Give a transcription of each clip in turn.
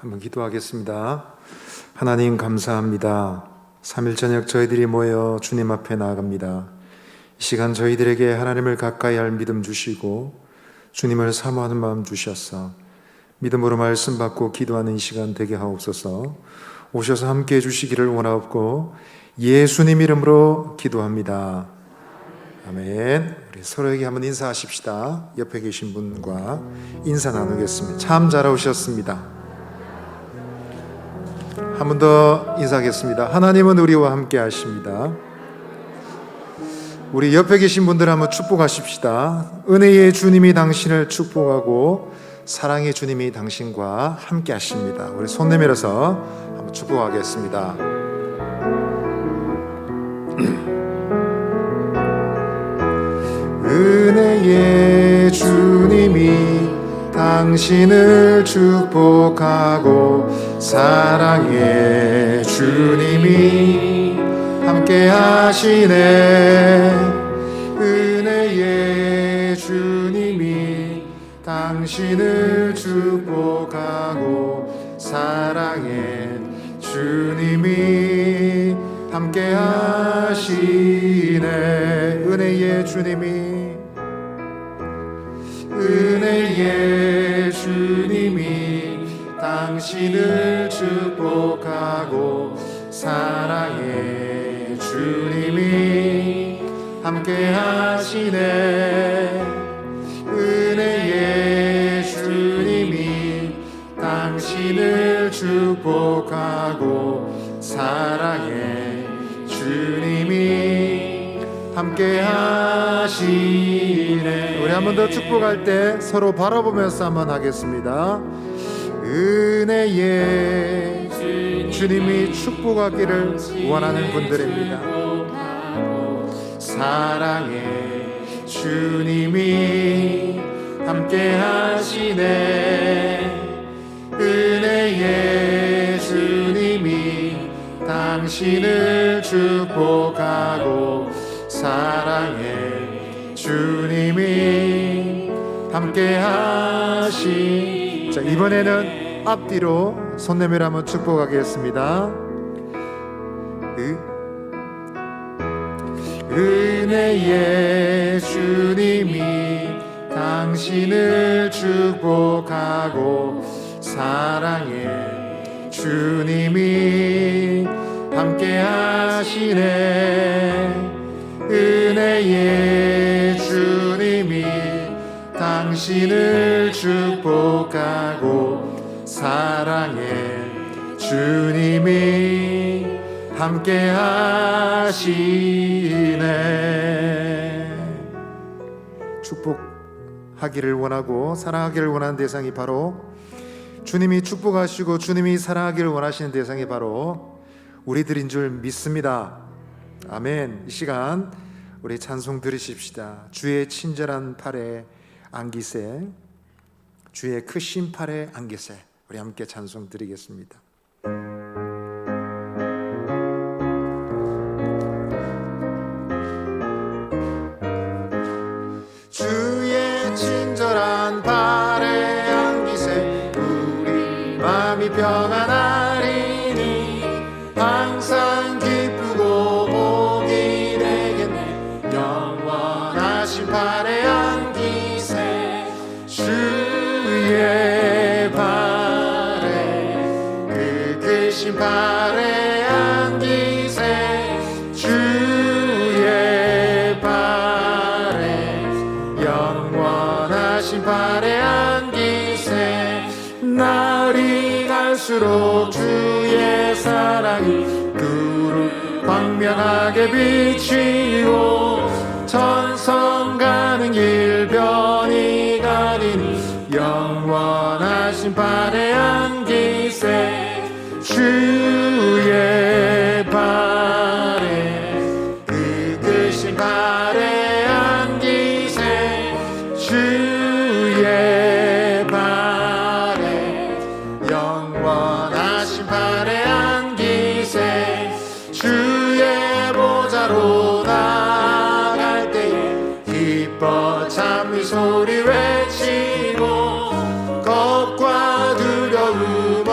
한번 기도하겠습니다. 하나님 감사합니다. 3일 저녁 저희들이 모여 주님 앞에 나아갑니다. 이 시간 저희들에게 하나님을 가까이 할 믿음 주시고 주님을 사모하는 마음 주셔서 믿음으로 말씀 받고 기도하는 이 시간 되게 하옵소서. 오셔서 함께 해주시기를 원하옵고 예수님 이름으로 기도합니다. 아멘. 우리 서로에게 한번 인사하십시다. 옆에 계신 분과 인사 나누겠습니다. 참 잘 오셨습니다. 한 번 더 인사하겠습니다. 하나님은 우리와 함께 하십니다. 우리 옆에 계신 분들 한번 축복하십시다. 은혜의 주님이 당신을 축복하고 사랑의 주님이 당신과 함께 하십니다. 우리 손 내밀어서 한번 축복하겠습니다. 은혜의 주님이 당신을 축복하고 사랑의 주님이 함께 하시네. 은혜의 주님이 당신을 축복하고 사랑의 주님이 함께 하시네. 은혜의 주님이 당신을 축복하고 사랑의 주님이 함께 하시네. 은혜의 주님이 당신을 축복하고 사랑의 주님이 함께 하시네. 우리 한 번 더 축복할 때 서로 바라보면서 한번 하겠습니다. 은혜의 주님이 축복하기를 원하는 분들입니다. 사랑의 주님이 함께 하시네. 은혜의 주님이 당신을 축복하고 사랑의 주님이 함께 하시. 자, 이번에는 앞뒤로 손 내밀어 한번 축복하겠습니다. 은혜의 주님이 당신을 축복하고 사랑의 주님이 함께 하시네. 은혜의 주님이 당신을 축복하고 사랑의 주님이 함께 하시네. 축복하기를 원하고 사랑하기를 원하는 대상이 바로 주님이 축복하시고 주님이 사랑하기를 원하시는 대상이 바로 우리들인 줄 믿습니다. 아멘. 이 시간 우리 찬송 들으십시다. 주의 친절한 팔에 안기세, 주의 크신 팔에 안기세. 우리 함께 찬송 드리겠습니다. 주의 친절한 팔에 안기세, 우리 마음이 평안하리니 항상 기쁘고 복이 되겠네. 영원하신 팔에 안기세, 주의 팔에 그 크신 팔에 안기세, 주의 팔에 영원하신 팔에 안기세. 날이 갈수록 주의 사랑이 그를 광명하게 비치고 천성 가는 길 변히 가리니 영원하신 팔에 안기세, 주의 팔에 그 크신 팔에 안기세, 주의 팔에 영원하신 팔에 안기세. 주의 보좌로 나갈 때에 기뻐 찬미 소리 외치고 겁과 두려움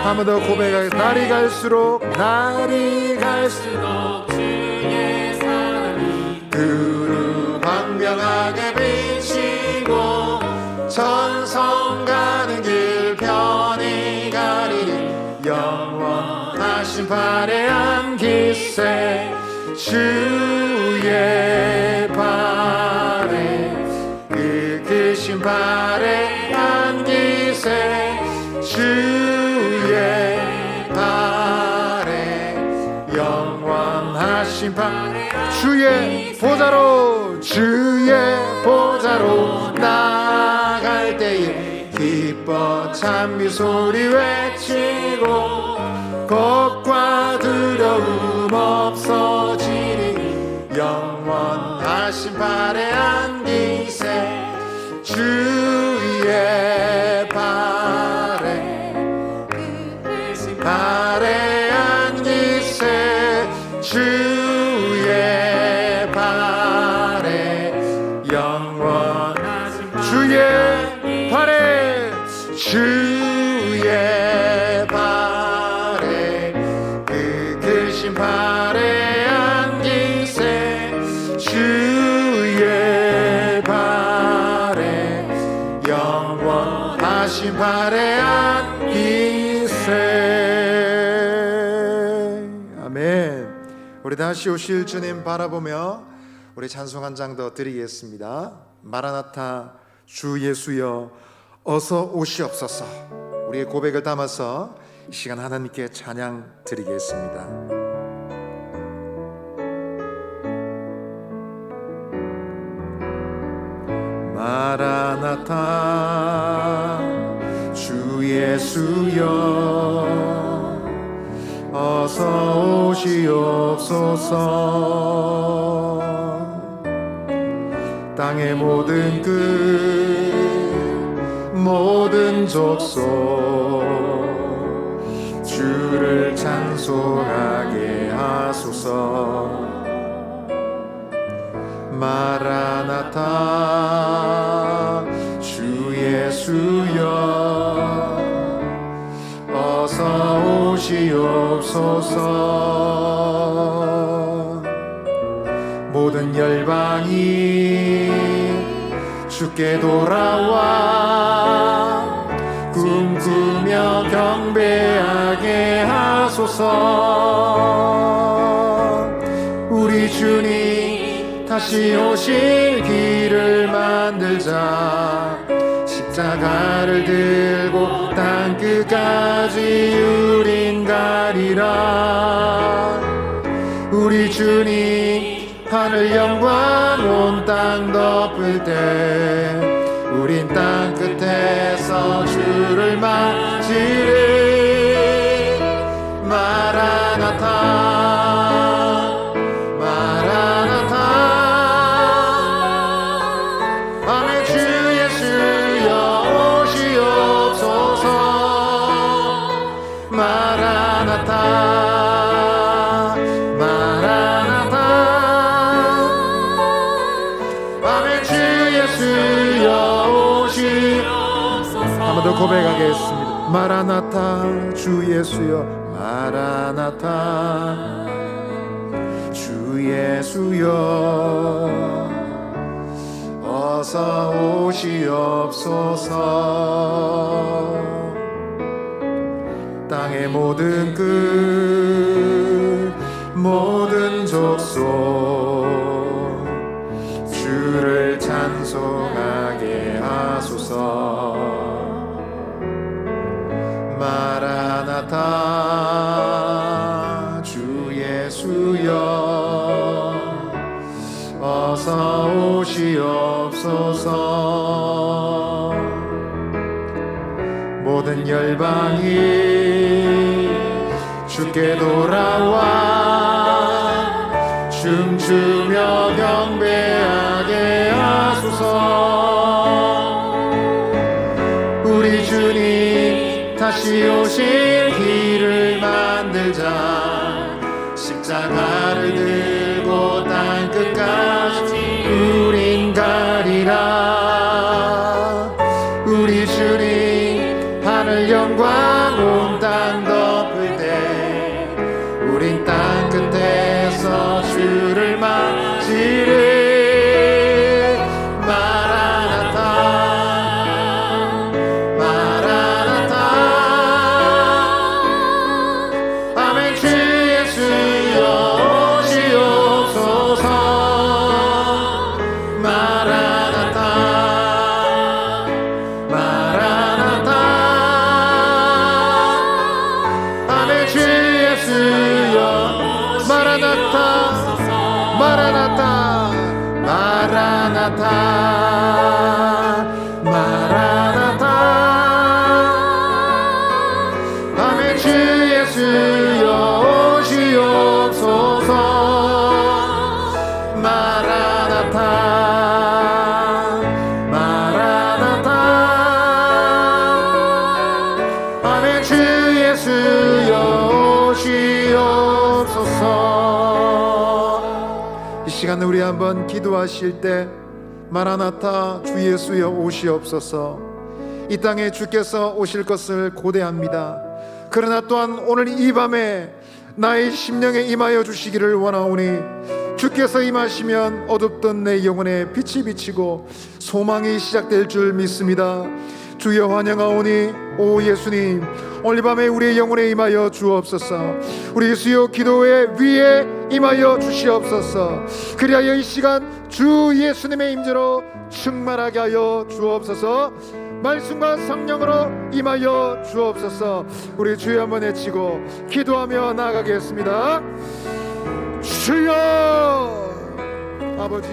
한 번 더 고백하겠습니다. 날이 갈수록 주의 사랑이 두루 광명하게 비치고 전성 가는 길 편히 가리니 영원하신 발에 안기세 주의 발에 그 크신 발에 안기세 주의 발에 영원하신 발에 주의 보좌로 나갈 때에 기뻐 찬미 소리 외치고 겁과 두려움 없어지니 영원하신 발에 안기세 주의 발에 안기세 주의 발에 영원하신 주의 발에 그 크신 발에 안기세 주의 발에 영원하신 발에 안기세. 아멘. 우리 다시 오실 주님 바라보며 우리 찬송 한 장 더 드리겠습니다. 마라나타 주 예수여 어서 오시옵소서. 우리의 고백을 담아서 이 시간 하나님께 찬양 드리겠습니다. 마라나타 주 예수여 어서 오시옵소서. 땅의 모든 끝 모든 족속 주를 찬송하게 하소서. 마라나타 주 예수여 어서 오시옵소서. 모든 열방이 주께 돌아와 꿈꾸며 경배하게 하소서. 우리 주님 다시 오실 길을 만들자. 십자가를 들고 땅끝까지 우린 가리라. 우리 주님 하늘 영광 온 땅 덮을 때 우린 땅 끝에서 주를 맞으리. 마라나타 마라나타 아멘. 주 예수여 오시옵소서. 마라나타 한 번 더 고백하겠습니다. 마라나타 주 예수여 마라나타 주 예수여 어서 오시옵소서. 땅의 모든 끝 모든 족속 주를 찬송하게 하소서. 마라나타 주 예수여 어서 오시옵소서. 모든 열방이 주께 돌아와 춤추며 경배하게 하소서. 우리 주님 다시 오실 길을 만들자. 십자가를 들고 땅끝까지 우린 가리라. 우리 주님 하늘 영광 온 땅 마라나타. 아멘. 주 예수여 오시옵소서. 마라나타 마라나타. 아멘. 주 예수여 오시옵소서. 이 시간 우리 한번 기도하실 때 마라나타 주 예수여 오시옵소서. 이 땅에 주께서 오실 것을 고대합니다. 그러나 또한 오늘 이 밤에 나의 심령에 임하여 주시기를 원하오니 주께서 임하시면 어둡던 내 영혼에 빛이 비치고 소망이 시작될 줄 믿습니다. 주여 환영하오니 오 예수님, 오늘 밤에 우리의 영혼에 임하여 주옵소서. 우리 수요 기도의 위에 임하여 주시옵소서. 그리하여 이 시간 주 예수님의 임재로 충만하게 하여 주옵소서. 말씀과 성령으로 임하여 주옵소서. 우리 주여 한번 외치고 기도하며 나아가겠습니다. 주여 아버지,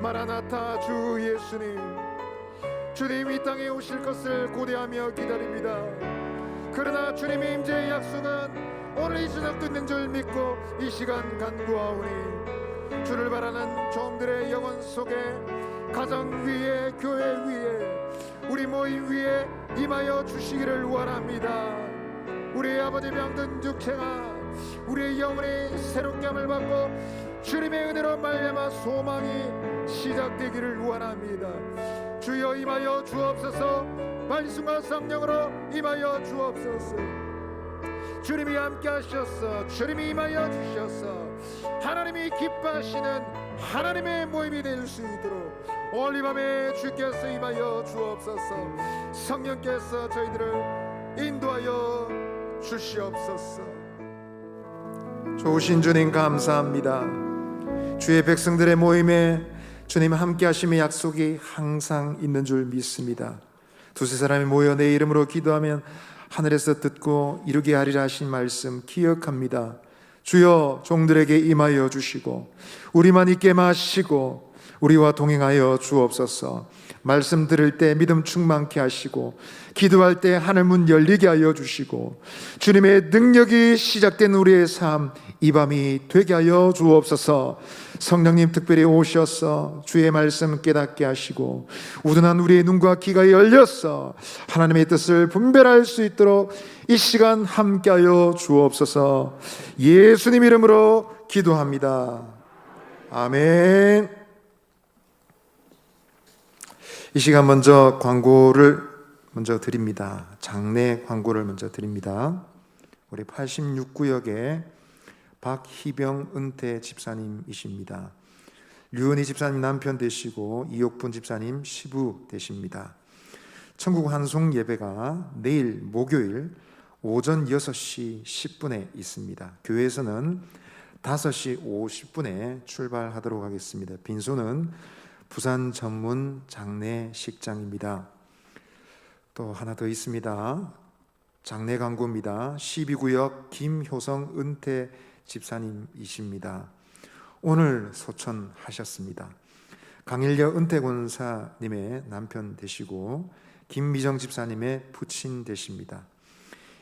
마라나타 주 예수님, 주님 이 땅에 오실 것을 고대하며 기다립니다. 그러나 주님의 임재의 약속은 오늘 이 저녁도 있는 줄 믿고 이 시간 간구하오니 주를 바라는 종들의 영혼 속에, 가정 위에, 교회 위에, 우리 모임 위에 임하여 주시기를 원합니다. 우리 아버지 병든 육체가 우리의 영혼이 새롭게 함을 받고 주님의 은혜로 말미암아 소망이 시작되기를 원합니다. 주여 임하여 주옵소서. 말씀과 성령으로 임하여 주옵소서. 주님이 함께 하셔서 주님이 임하여 주셔서 하나님이 기뻐하시는 하나님의 모임이 될 수 있도록 오늘 이 밤에 주께서 임하여 주옵소서. 성령께서 저희들을 인도하여 주시옵소서. 좋으신 주님 감사합니다. 주의 백성들의 모임에 주님 함께 하심의 약속이 항상 있는 줄 믿습니다. 두세 사람이 모여 내 이름으로 기도하면 하늘에서 듣고 이루게 하리라 하신 말씀 기억합니다. 주여 종들에게 임하여 주시고 우리만 있게 마시고 우리와 동행하여 주옵소서. 말씀 들을 때 믿음 충만케 하시고 기도할 때 하늘문 열리게 하여 주시고 주님의 능력이 시작된 우리의 삶 이 밤이 되게 하여 주옵소서. 성령님 특별히 오셔서 주의 말씀 깨닫게 하시고 우둔한 우리의 눈과 귀가 열려서 하나님의 뜻을 분별할 수 있도록 이 시간 함께하여 주옵소서. 예수님 이름으로 기도합니다. 아멘. 이 시간 먼저 광고를 드립니다. 장례 광고를 먼저 드립니다. 우리 86구역에 박희병 은퇴 집사님이십니다. 류은희 집사님 남편 되시고 이옥분 집사님 시부 되십니다. 천국 환송 예배가 내일 목요일 오전 6시 10분에 있습니다. 교회에서는 5시 50분에 출발하도록 하겠습니다. 빈소는 부산 전문 장례식장입니다. 또 하나 더 있습니다. 장례 광고입니다. 12구역 김효성 은퇴 집사님이십니다. 오늘 소천하셨습니다. 강일여 은퇴권사님의 남편 되시고 김미정 집사님의 부친 되십니다.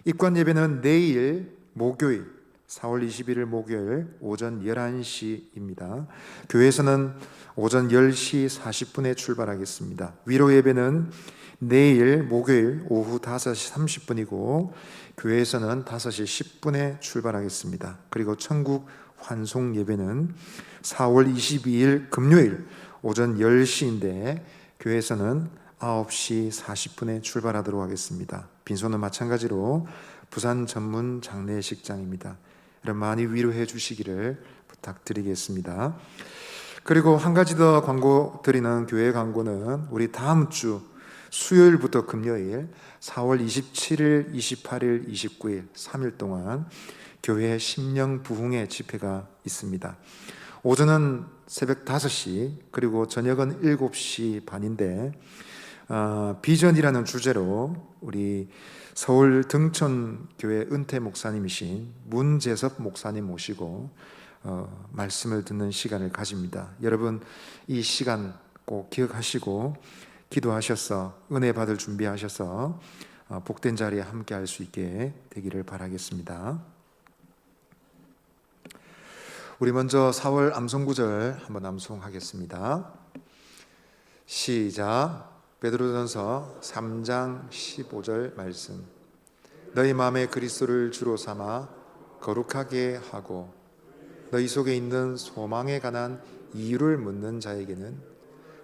입관 예배는 내일 목요일 4월 21일 목요일 오전 11시입니다. 교회에서는 오전 10시 40분에 출발하겠습니다. 위로 예배는 내일 목요일 오후 5시 30분이고 교회에서는 5시 10분에 출발하겠습니다. 그리고 천국 환송 예배는 4월 22일 금요일 오전 10시인데 교회에서는 9시 40분에 출발하도록 하겠습니다. 빈소는 마찬가지로 부산 전문 장례식장입니다. 여러분 많이 위로해 주시기를 부탁드리겠습니다. 그리고 한 가지 더 광고 드리는 교회 광고는 우리 다음 주 수요일부터 금요일 4월 27일, 28일, 29일 3일 동안 교회 심령 부흥회 집회가 있습니다. 오전은 새벽 5시 그리고 저녁은 7시 반인데 비전이라는 주제로 우리 서울 등촌교회 은퇴 목사님이신 문재섭 목사님 모시고 말씀을 듣는 시간을 가집니다. 여러분 이 시간 꼭 기억하시고 기도하셔서 은혜 받을 준비하셔서 복된 자리에 함께 할 수 있게 되기를 바라겠습니다. 우리 먼저 4월 암송구절 한번 암송하겠습니다. 시작. 베드로전서 3장 15절 말씀. 너희 마음에 그리스도를 주로 삼아 거룩하게 하고 너희 속에 있는 소망에 관한 이유를 묻는 자에게는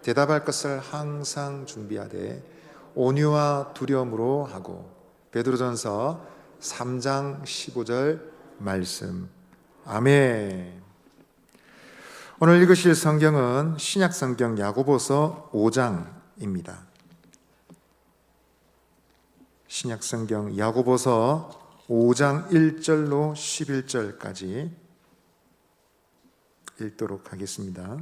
대답할 것을 항상 준비하되 온유와 두려움으로 하고. 베드로전서 3장 15절 말씀. 아멘. 오늘 읽으실 성경은 신약성경 야고보서 5장입니다. 신약성경 야고보서 5장 1절로 11절까지 읽도록 하겠습니다.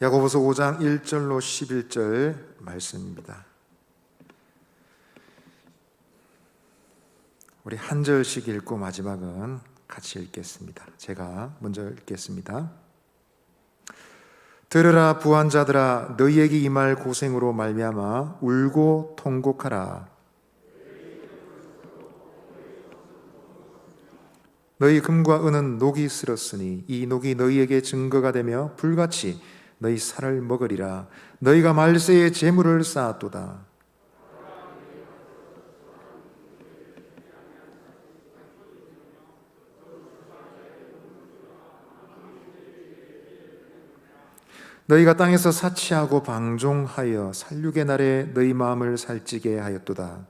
야고보서 5장 1절로 11절 말씀입니다. 우리 한 절씩 읽고 마지막은 같이 읽겠습니다. 제가 먼저 읽겠습니다. 들으라 부한 자들아, 너희에게 임할 고생으로 말미암아 울고 통곡하라. 너희 금과 은은 녹이 슬었으니 이 녹이 너희에게 증거가 되며 불같이 너희 살을 먹으리라. 너희가 말세에 재물을 쌓았도다. 너희가 땅에서 사치하고 방종하여 살육의 날에 너희 마음을 살찌게 하였도다.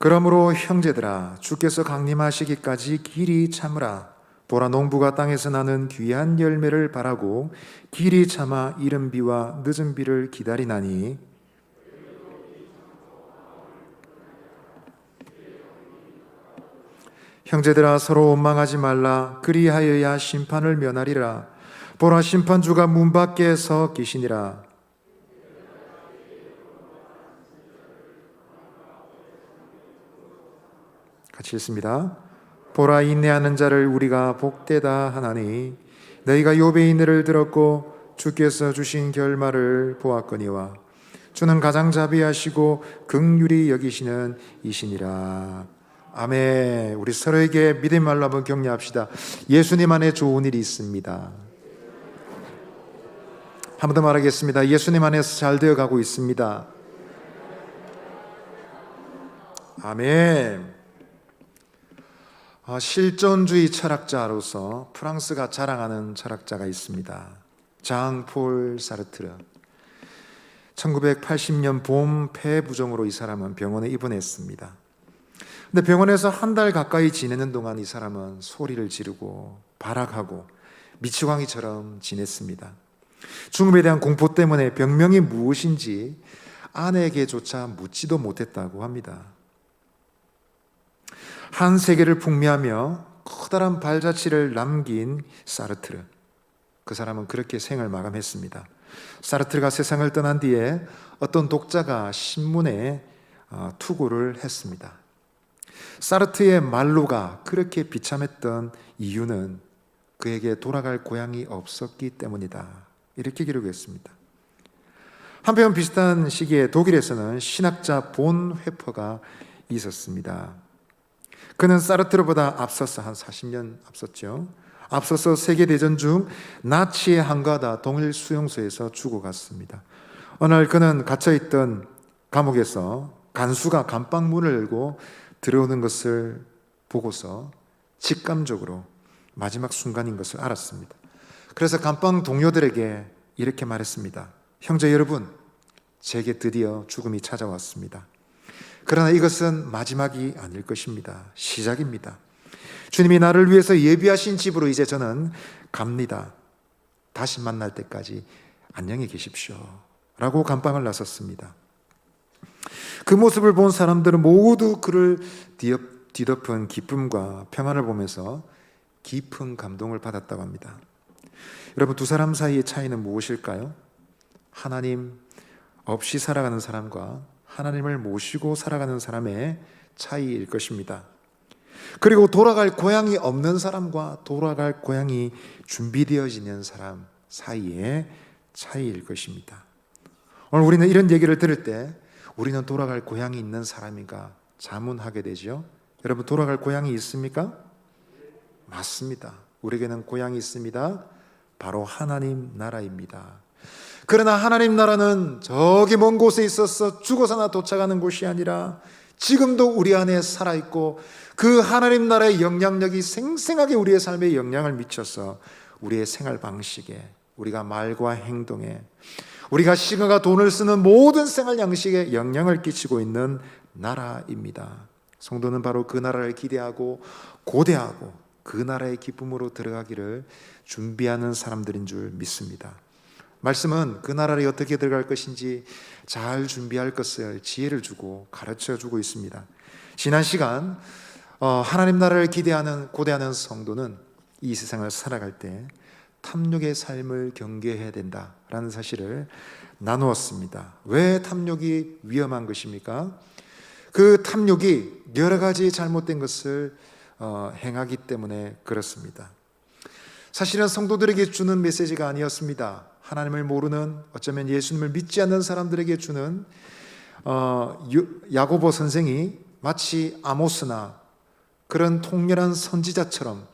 그러므로 형제들아, 주께서 강림하시기까지 길이 참으라. 보라, 농부가 땅에서 나는 귀한 열매를 바라고 길이 참아 이른 비와 늦은 비를 기다리나니 형제들아, 서로 원망하지 말라. 그리하여야 심판을 면하리라. 보라, 심판주가 문 밖에 서 계시니라. 같이 읽습니다. 보라, 인내하는 자를 우리가 복되다 하나니 너희가 욥의 인내를 들었고 주께서 주신 결말을 보았거니와 주는 가장 자비하시고 긍휼히 여기시는 이시니라. 아멘. 우리 서로에게 믿음 말로 한번 격려합시다. 예수님 안에 좋은 일이 있습니다. 한 번 더 말하겠습니다. 예수님 안에서 잘 되어가고 있습니다. 아멘. 실존주의 철학자로서 프랑스가 자랑하는 철학자가 있습니다. 장 폴 사르트르. 1980년 봄 폐부종으로 이 사람은 병원에 입원했습니다. 근데 병원에서 한 달 가까이 지내는 동안 이 사람은 소리를 지르고 발악하고 미치광이처럼 지냈습니다. 죽음에 대한 공포 때문에 병명이 무엇인지 아내에게조차 묻지도 못했다고 합니다. 한 세계를 풍미하며 커다란 발자취를 남긴 사르트르. 그 사람은 그렇게 생을 마감했습니다. 사르트르가 세상을 떠난 뒤에 어떤 독자가 신문에 투고를 했습니다. 사르트르의 말로가 그렇게 비참했던 이유는 그에게 돌아갈 고향이 없었기 때문이다. 이렇게 기록했습니다. 한편 비슷한 시기에 독일에서는 신학자 본 회퍼가 있었습니다. 그는 사르트르보다 앞서서 한 40년 앞섰죠. 앞서서 세계대전 중 나치에 항거하다 동일 수용소에서 죽어갔습니다. 어느 날 그는 갇혀있던 감옥에서 간수가 감방문을 열고 들어오는 것을 보고서 직감적으로 마지막 순간인 것을 알았습니다. 그래서 감방 동료들에게 이렇게 말했습니다. 형제 여러분, 제게 드디어 죽음이 찾아왔습니다. 그러나 이것은 마지막이 아닐 것입니다. 시작입니다. 주님이 나를 위해서 예비하신 집으로 이제 저는 갑니다. 다시 만날 때까지 안녕히 계십시오. 라고 감방을 나섰습니다. 그 모습을 본 사람들은 모두 그를 뒤덮은 기쁨과 평안을 보면서 깊은 감동을 받았다고 합니다. 여러분, 두 사람 사이의 차이는 무엇일까요? 하나님 없이 살아가는 사람과 하나님을 모시고 살아가는 사람의 차이일 것입니다. 그리고 돌아갈 고향이 없는 사람과 돌아갈 고향이 준비되어지는 사람 사이의 차이일 것입니다. 오늘 우리는 이런 얘기를 들을 때 우리는 돌아갈 고향이 있는 사람인가 자문하게 되죠. 여러분, 돌아갈 고향이 있습니까? 맞습니다. 우리에게는 고향이 있습니다. 바로 하나님 나라입니다. 그러나 하나님 나라는 저기 먼 곳에 있어서 죽어서나 도착하는 곳이 아니라 지금도 우리 안에 살아있고 그 하나님 나라의 영향력이 생생하게 우리의 삶에 영향을 미쳐서 우리의 생활 방식에, 우리가 말과 행동에, 우리가 시간과 돈을 쓰는 모든 생활 양식에 영향을 끼치고 있는 나라입니다. 성도는 바로 그 나라를 기대하고 고대하고 그 나라의 기쁨으로 들어가기를 준비하는 사람들인 줄 믿습니다. 말씀은 그 나라에 어떻게 들어갈 것인지 잘 준비할 것을 지혜를 주고 가르쳐 주고 있습니다. 지난 시간 하나님 나라를 기대하는 고대하는 성도는 이 세상을 살아갈 때 탐욕의 삶을 경계해야 된다라는 사실을 나누었습니다. 왜 탐욕이 위험한 것입니까? 그 탐욕이 여러 가지 잘못된 것을 행하기 때문에 그렇습니다. 사실은 성도들에게 주는 메시지가 아니었습니다. 하나님을 모르는, 어쩌면 예수님을 믿지 않는 사람들에게 주는 야고보 선생이 마치 아모스나 그런 통렬한 선지자처럼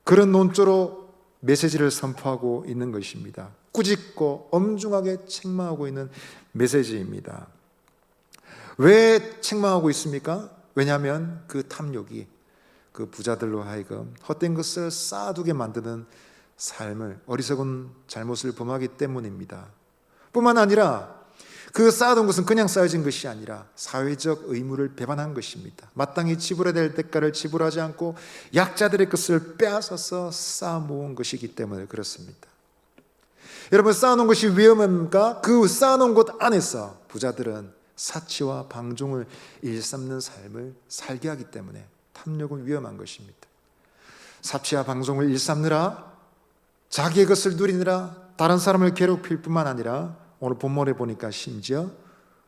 그런 논조로 메시지를 선포하고 있는 것입니다. 꾸짖고 엄중하게 책망하고 있는 메시지입니다. 왜 책망하고 있습니까? 왜냐하면 그 탐욕이 그 부자들로 하여금 헛된 것을 쌓아두게 만드는 삶을, 어리석은 잘못을 범하기 때문입니다. 뿐만 아니라 그 쌓아둔 것은 그냥 쌓여진 것이 아니라 사회적 의무를 배반한 것입니다. 마땅히 지불해야 될 대가를 지불하지 않고 약자들의 것을 빼앗아서 쌓아 모은 것이기 때문에 그렇습니다. 여러분, 쌓아놓은 것이 위험합니까? 그 쌓아놓은 것 안에서 부자들은 사치와 방종을 일삼는 삶을 살게 하기 때문에 탐욕은 위험한 것입니다. 사치와 방종을 일삼느라, 자기의 것을 누리느라 다른 사람을 괴롭힐 뿐만 아니라 오늘 본문에 보니까 심지어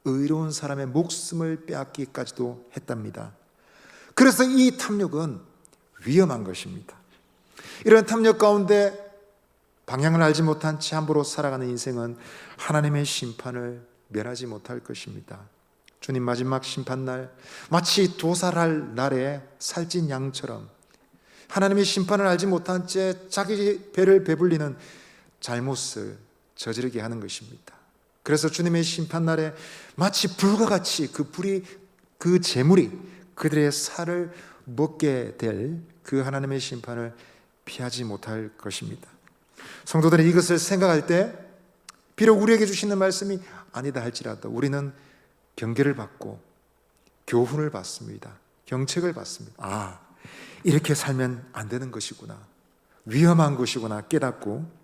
의로운 사람의 목숨을 빼앗기까지도 했답니다. 그래서 이 탐욕은 위험한 것입니다. 이런 탐욕 가운데 방향을 알지 못한 채 함부로 살아가는 인생은 하나님의 심판을 면하지 못할 것입니다. 주님 마지막 심판날, 마치 도살할 날에 살찐 양처럼 하나님의 심판을 알지 못한 채 자기 배를 배불리는 잘못을 저지르게 하는 것입니다. 그래서 주님의 심판날에 마치 불과 같이 그 불이, 그 재물이 그들의 살을 먹게 될 그 하나님의 심판을 피하지 못할 것입니다. 성도들은 이것을 생각할 때 비록 우리에게 주시는 말씀이 아니다 할지라도 우리는 경계를 받고 교훈을 받습니다. 경책을 받습니다. 이렇게 살면 안 되는 것이구나, 위험한 것이구나 깨닫고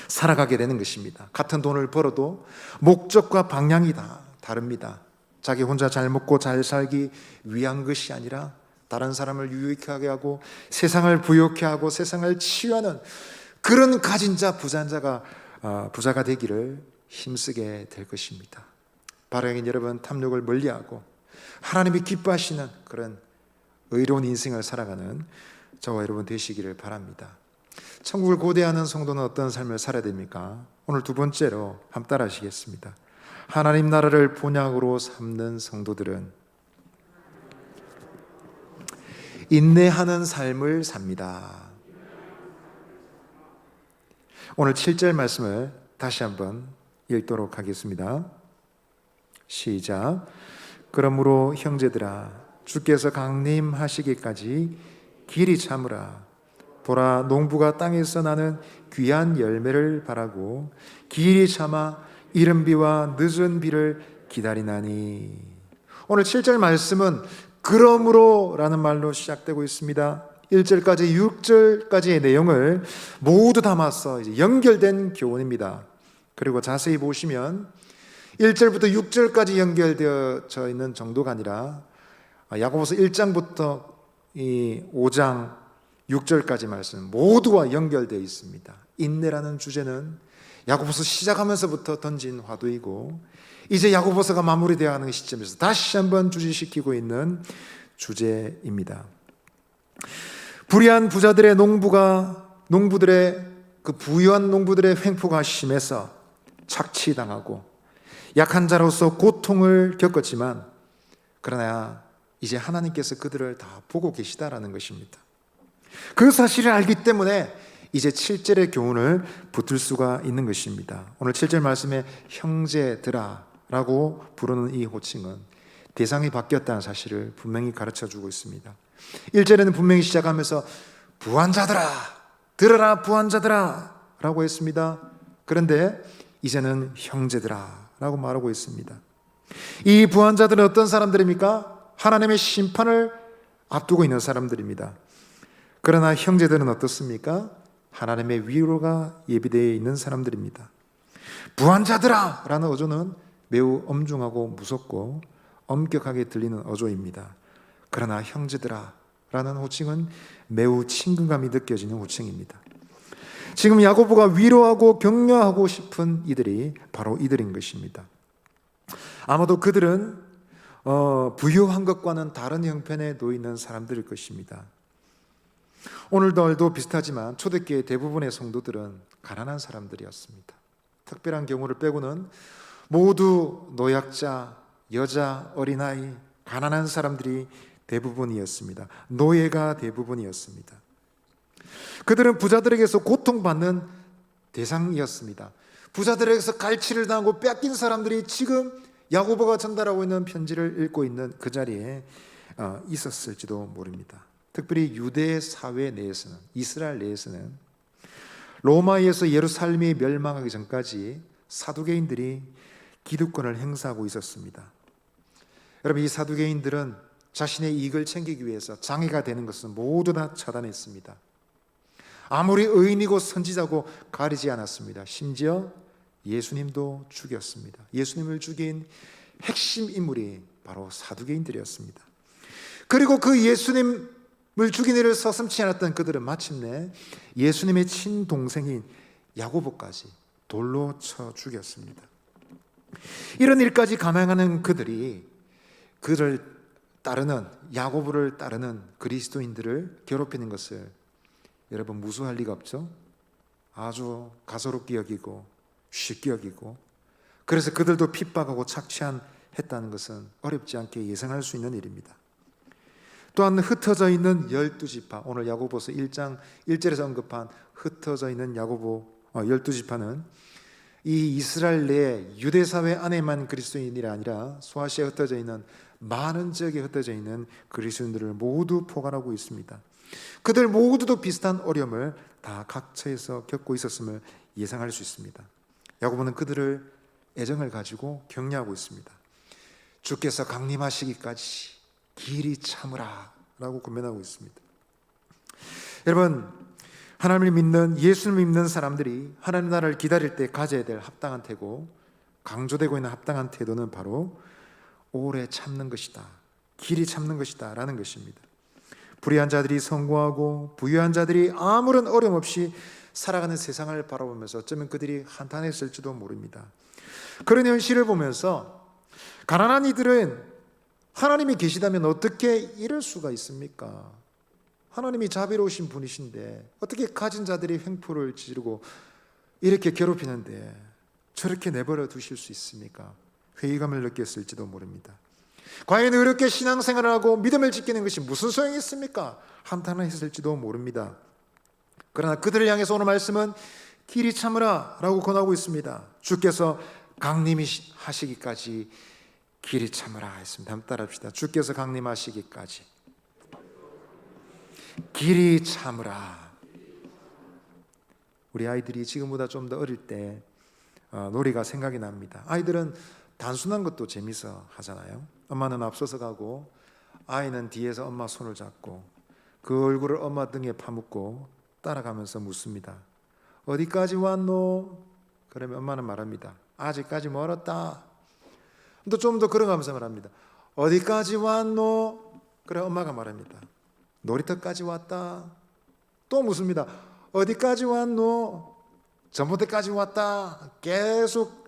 살아가게 되는 것입니다. 같은 돈을 벌어도 목적과 방향이 다 다릅니다. 자기 혼자 잘 먹고 잘 살기 위한 것이 아니라 다른 사람을 유익하게 하고 세상을 부욕해 하고 세상을 치유하는 그런 가진 자, 부자가 되기를 힘쓰게 될 것입니다. 바라긴 여러분, 탐욕을 멀리하고 하나님이 기뻐하시는 그런 의로운 인생을 살아가는 저와 여러분 되시기를 바랍니다. 천국을 고대하는 성도는 어떤 삶을 살아야 됩니까? 오늘 두 번째로 한번 따라 하시겠습니다. 하나님 나라를 본향으로 삼는 성도들은 인내하는 삶을 삽니다. 오늘 7절 말씀을 다시 한번 읽도록 하겠습니다. 시작. 그러므로 형제들아, 주께서 강림하시기까지 길이 참으라. 보라, 농부가 땅에서 나는 귀한 열매를 바라고 길이 참아 이른 비와 늦은 비를 기다리나니. 오늘 7절 말씀은 그러므로 라는 말로 시작되고 있습니다. 1절까지 6절까지의 내용을 모두 담아서 이제 연결된 교훈입니다. 그리고 자세히 보시면 1절부터 6절까지 연결되어져 있는 정도가 아니라 야고보서 1장부터 이 5장 6절까지 말씀 모두와 연결되어 있습니다. 인내라는 주제는 야고보서 시작하면서부터 던진 화두이고 이제 야고보서가 마무리되어 가는 시점에서 다시 한번 주지시키고 있는 주제입니다. 불의한 부자들의 농부들의 그 부유한 농부들의 횡포가 심해서 착취당하고 약한 자로서 고통을 겪었지만 그러나 이제 하나님께서 그들을 다 보고 계시다라는 것입니다. 그 사실을 알기 때문에 이제 7절의 교훈을 붙들 수가 있는 것입니다. 오늘 7절 말씀에 형제들아 라고 부르는 이 호칭은 대상이 바뀌었다는 사실을 분명히 가르쳐주고 있습니다. 1절에는 분명히 시작하면서 부한자들아 들어라 부한자들아 라고 했습니다. 그런데 이제는 형제들아 라고 말하고 있습니다. 이 부한자들은 어떤 사람들입니까? 하나님의 심판을 앞두고 있는 사람들입니다. 그러나 형제들은 어떻습니까? 하나님의 위로가 예비되어 있는 사람들입니다. 부한자들아 라는 어조는 매우 엄중하고 무섭고 엄격하게 들리는 어조입니다. 그러나 형제들아 라는 호칭은 매우 친근감이 느껴지는 호칭입니다. 지금 야고보가 위로하고 격려하고 싶은 이들이 바로 이들인 것입니다. 아마도 그들은 부유한 것과는 다른 형편에 놓여 있는 사람들일 것입니다. 오늘날도 비슷하지만 초대교회 대부분의 성도들은 가난한 사람들이었습니다. 특별한 경우를 빼고는 모두 노약자, 여자, 어린아이, 가난한 사람들이 대부분이었습니다. 노예가 대부분이었습니다. 그들은 부자들에게서 고통받는 대상이었습니다. 부자들에게서 갈취를 당하고 뺏긴 사람들이 지금 야고보가 전달하고 있는 편지를 읽고 있는 그 자리에 있었을지도 모릅니다. 특별히 유대 사회 내에서는, 이스라엘 내에서는 로마에서 예루살렘이 멸망하기 전까지 사두개인들이 기득권을 행사하고 있었습니다. 여러분, 이 사두개인들은 자신의 이익을 챙기기 위해서 장애가 되는 것은 모두 다 차단했습니다. 아무리 의인이고 선지자고 가리지 않았습니다. 심지어 예수님도 죽였습니다. 예수님을 죽인 핵심 인물이 바로 사두개인들이었습니다. 그리고 그 예수님을 죽인 일을 서슴지 않았던 그들은 마침내 예수님의 친동생인 야고보까지 돌로 쳐 죽였습니다. 이런 일까지 감행하는 그들이 그를 따르는, 야고보를 따르는 그리스도인들을 괴롭히는 것을 여러분 무수할 리가 없죠. 아주 가소롭게 여기고 쉽게 여기고, 그래서 그들도 핍박하고 착취했다는 것은 어렵지 않게 예상할 수 있는 일입니다. 또한 흩어져 있는 12지파, 오늘 야고보서 1장 1절에서 언급한 흩어져 있는 야고보 12지파는 이 이스라엘 내 유대사회 안에만 그리스도인이 아니라 소아시아에 흩어져 있는 많은 지역에 흩어져 있는 그리스도인들을 모두 포괄하고 있습니다. 그들 모두도 비슷한 어려움을 다 각처에서 겪고 있었음을 예상할 수 있습니다. 야고보는 그들을 애정을 가지고 격려하고 있습니다. 주께서 강림하시기까지 길이 참으라 라고 권면하고 있습니다. 여러분, 하나님을 믿는, 예수님을 믿는 사람들이 하나님 나라를 기다릴 때 가져야 될 합당한 태도, 강조되고 있는 합당한 태도는 바로 오래 참는 것이다, 길이 참는 것이다 라는 것입니다. 불의한 자들이 성공하고 부유한 자들이 아무런 어려움 없이 살아가는 세상을 바라보면서 어쩌면 그들이 한탄했을지도 모릅니다. 그런 현실을 보면서 가난한 이들은 하나님이 계시다면 어떻게 이럴 수가 있습니까? 하나님이 자비로우신 분이신데 어떻게 가진 자들이 횡포를 지르고 이렇게 괴롭히는데 저렇게 내버려 두실 수 있습니까? 회의감을 느꼈을지도 모릅니다. 과연 어렵게 신앙생활을 하고 믿음을 지키는 것이 무슨 소용이 있습니까? 한탄을 했을지도 모릅니다. 그러나 그들을 향해서 오늘 말씀은 길이 참으라 라고 권하고 있습니다. 주께서 강림하시기까지 길이 참으라 했습니다. 한번 따라합시다. 주께서 강림하시기까지 길이 참으라. 우리 아이들이 지금보다 좀 더 어릴 때 놀이가 생각이 납니다. 아이들은 단순한 것도 재미있어 하잖아요. 엄마는 앞서서 가고 아이는 뒤에서 엄마 손을 잡고 그 얼굴을 엄마 등에 파묻고 따라가면서 묻습니다. 어디까지 왔노? 그러면 엄마는 말합니다. 아직까지 멀었다. 또 좀 더 걸어가면서 말합니다. 어디까지 왔노? 그래 엄마가 말합니다. 놀이터까지 왔다. 또 묻습니다. 어디까지 왔노? 전봇대까지 왔다. 계속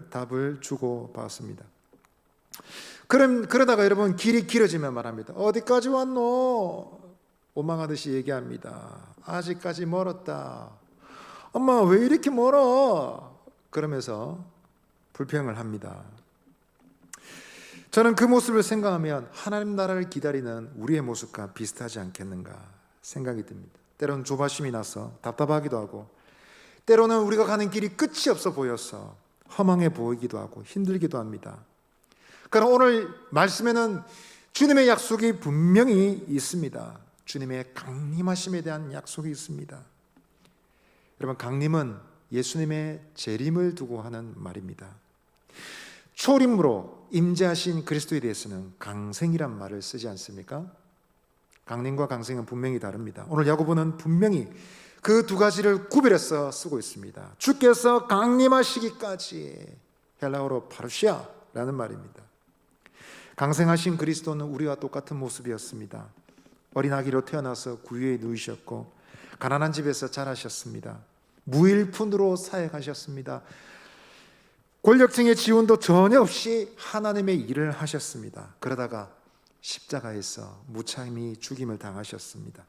답을 주고 받았습니다. 그러다가 여러분 길이 길어지면 말합니다. 어디까지 왔노? 원망하듯이 얘기합니다. 아직까지 멀었다. 엄마 왜 이렇게 멀어? 그러면서 불평을 합니다. 저는 그 모습을 생각하면 하나님 나라를 기다리는 우리의 모습과 비슷하지 않겠는가 생각이 듭니다. 때로는 조바심이 나서 답답하기도 하고, 때로는 우리가 가는 길이 끝이 없어 보여서 허망해 보이기도 하고 힘들기도 합니다. 그러나 오늘 말씀에는 주님의 약속이 분명히 있습니다. 주님의 강림하심에 대한 약속이 있습니다. 여러분, 강림은 예수님의 재림을 두고 하는 말입니다. 초림으로 임재하신 그리스도에 대해서는 강생이란 말을 쓰지 않습니까? 강림과 강생은 분명히 다릅니다. 오늘 야고보는 분명히 그 두 가지를 구별해서 쓰고 있습니다. 주께서 강림하시기까지, 헬라어로 파루시아라는 말입니다. 강생하신 그리스도는 우리와 똑같은 모습이었습니다. 어린아기로 태어나서 구유에 누이셨고 가난한 집에서 자라셨습니다. 무일푼으로 사역하셨습니다. 권력층의 지원도 전혀 없이 하나님의 일을 하셨습니다. 그러다가 십자가에서 무참히 죽임을 당하셨습니다.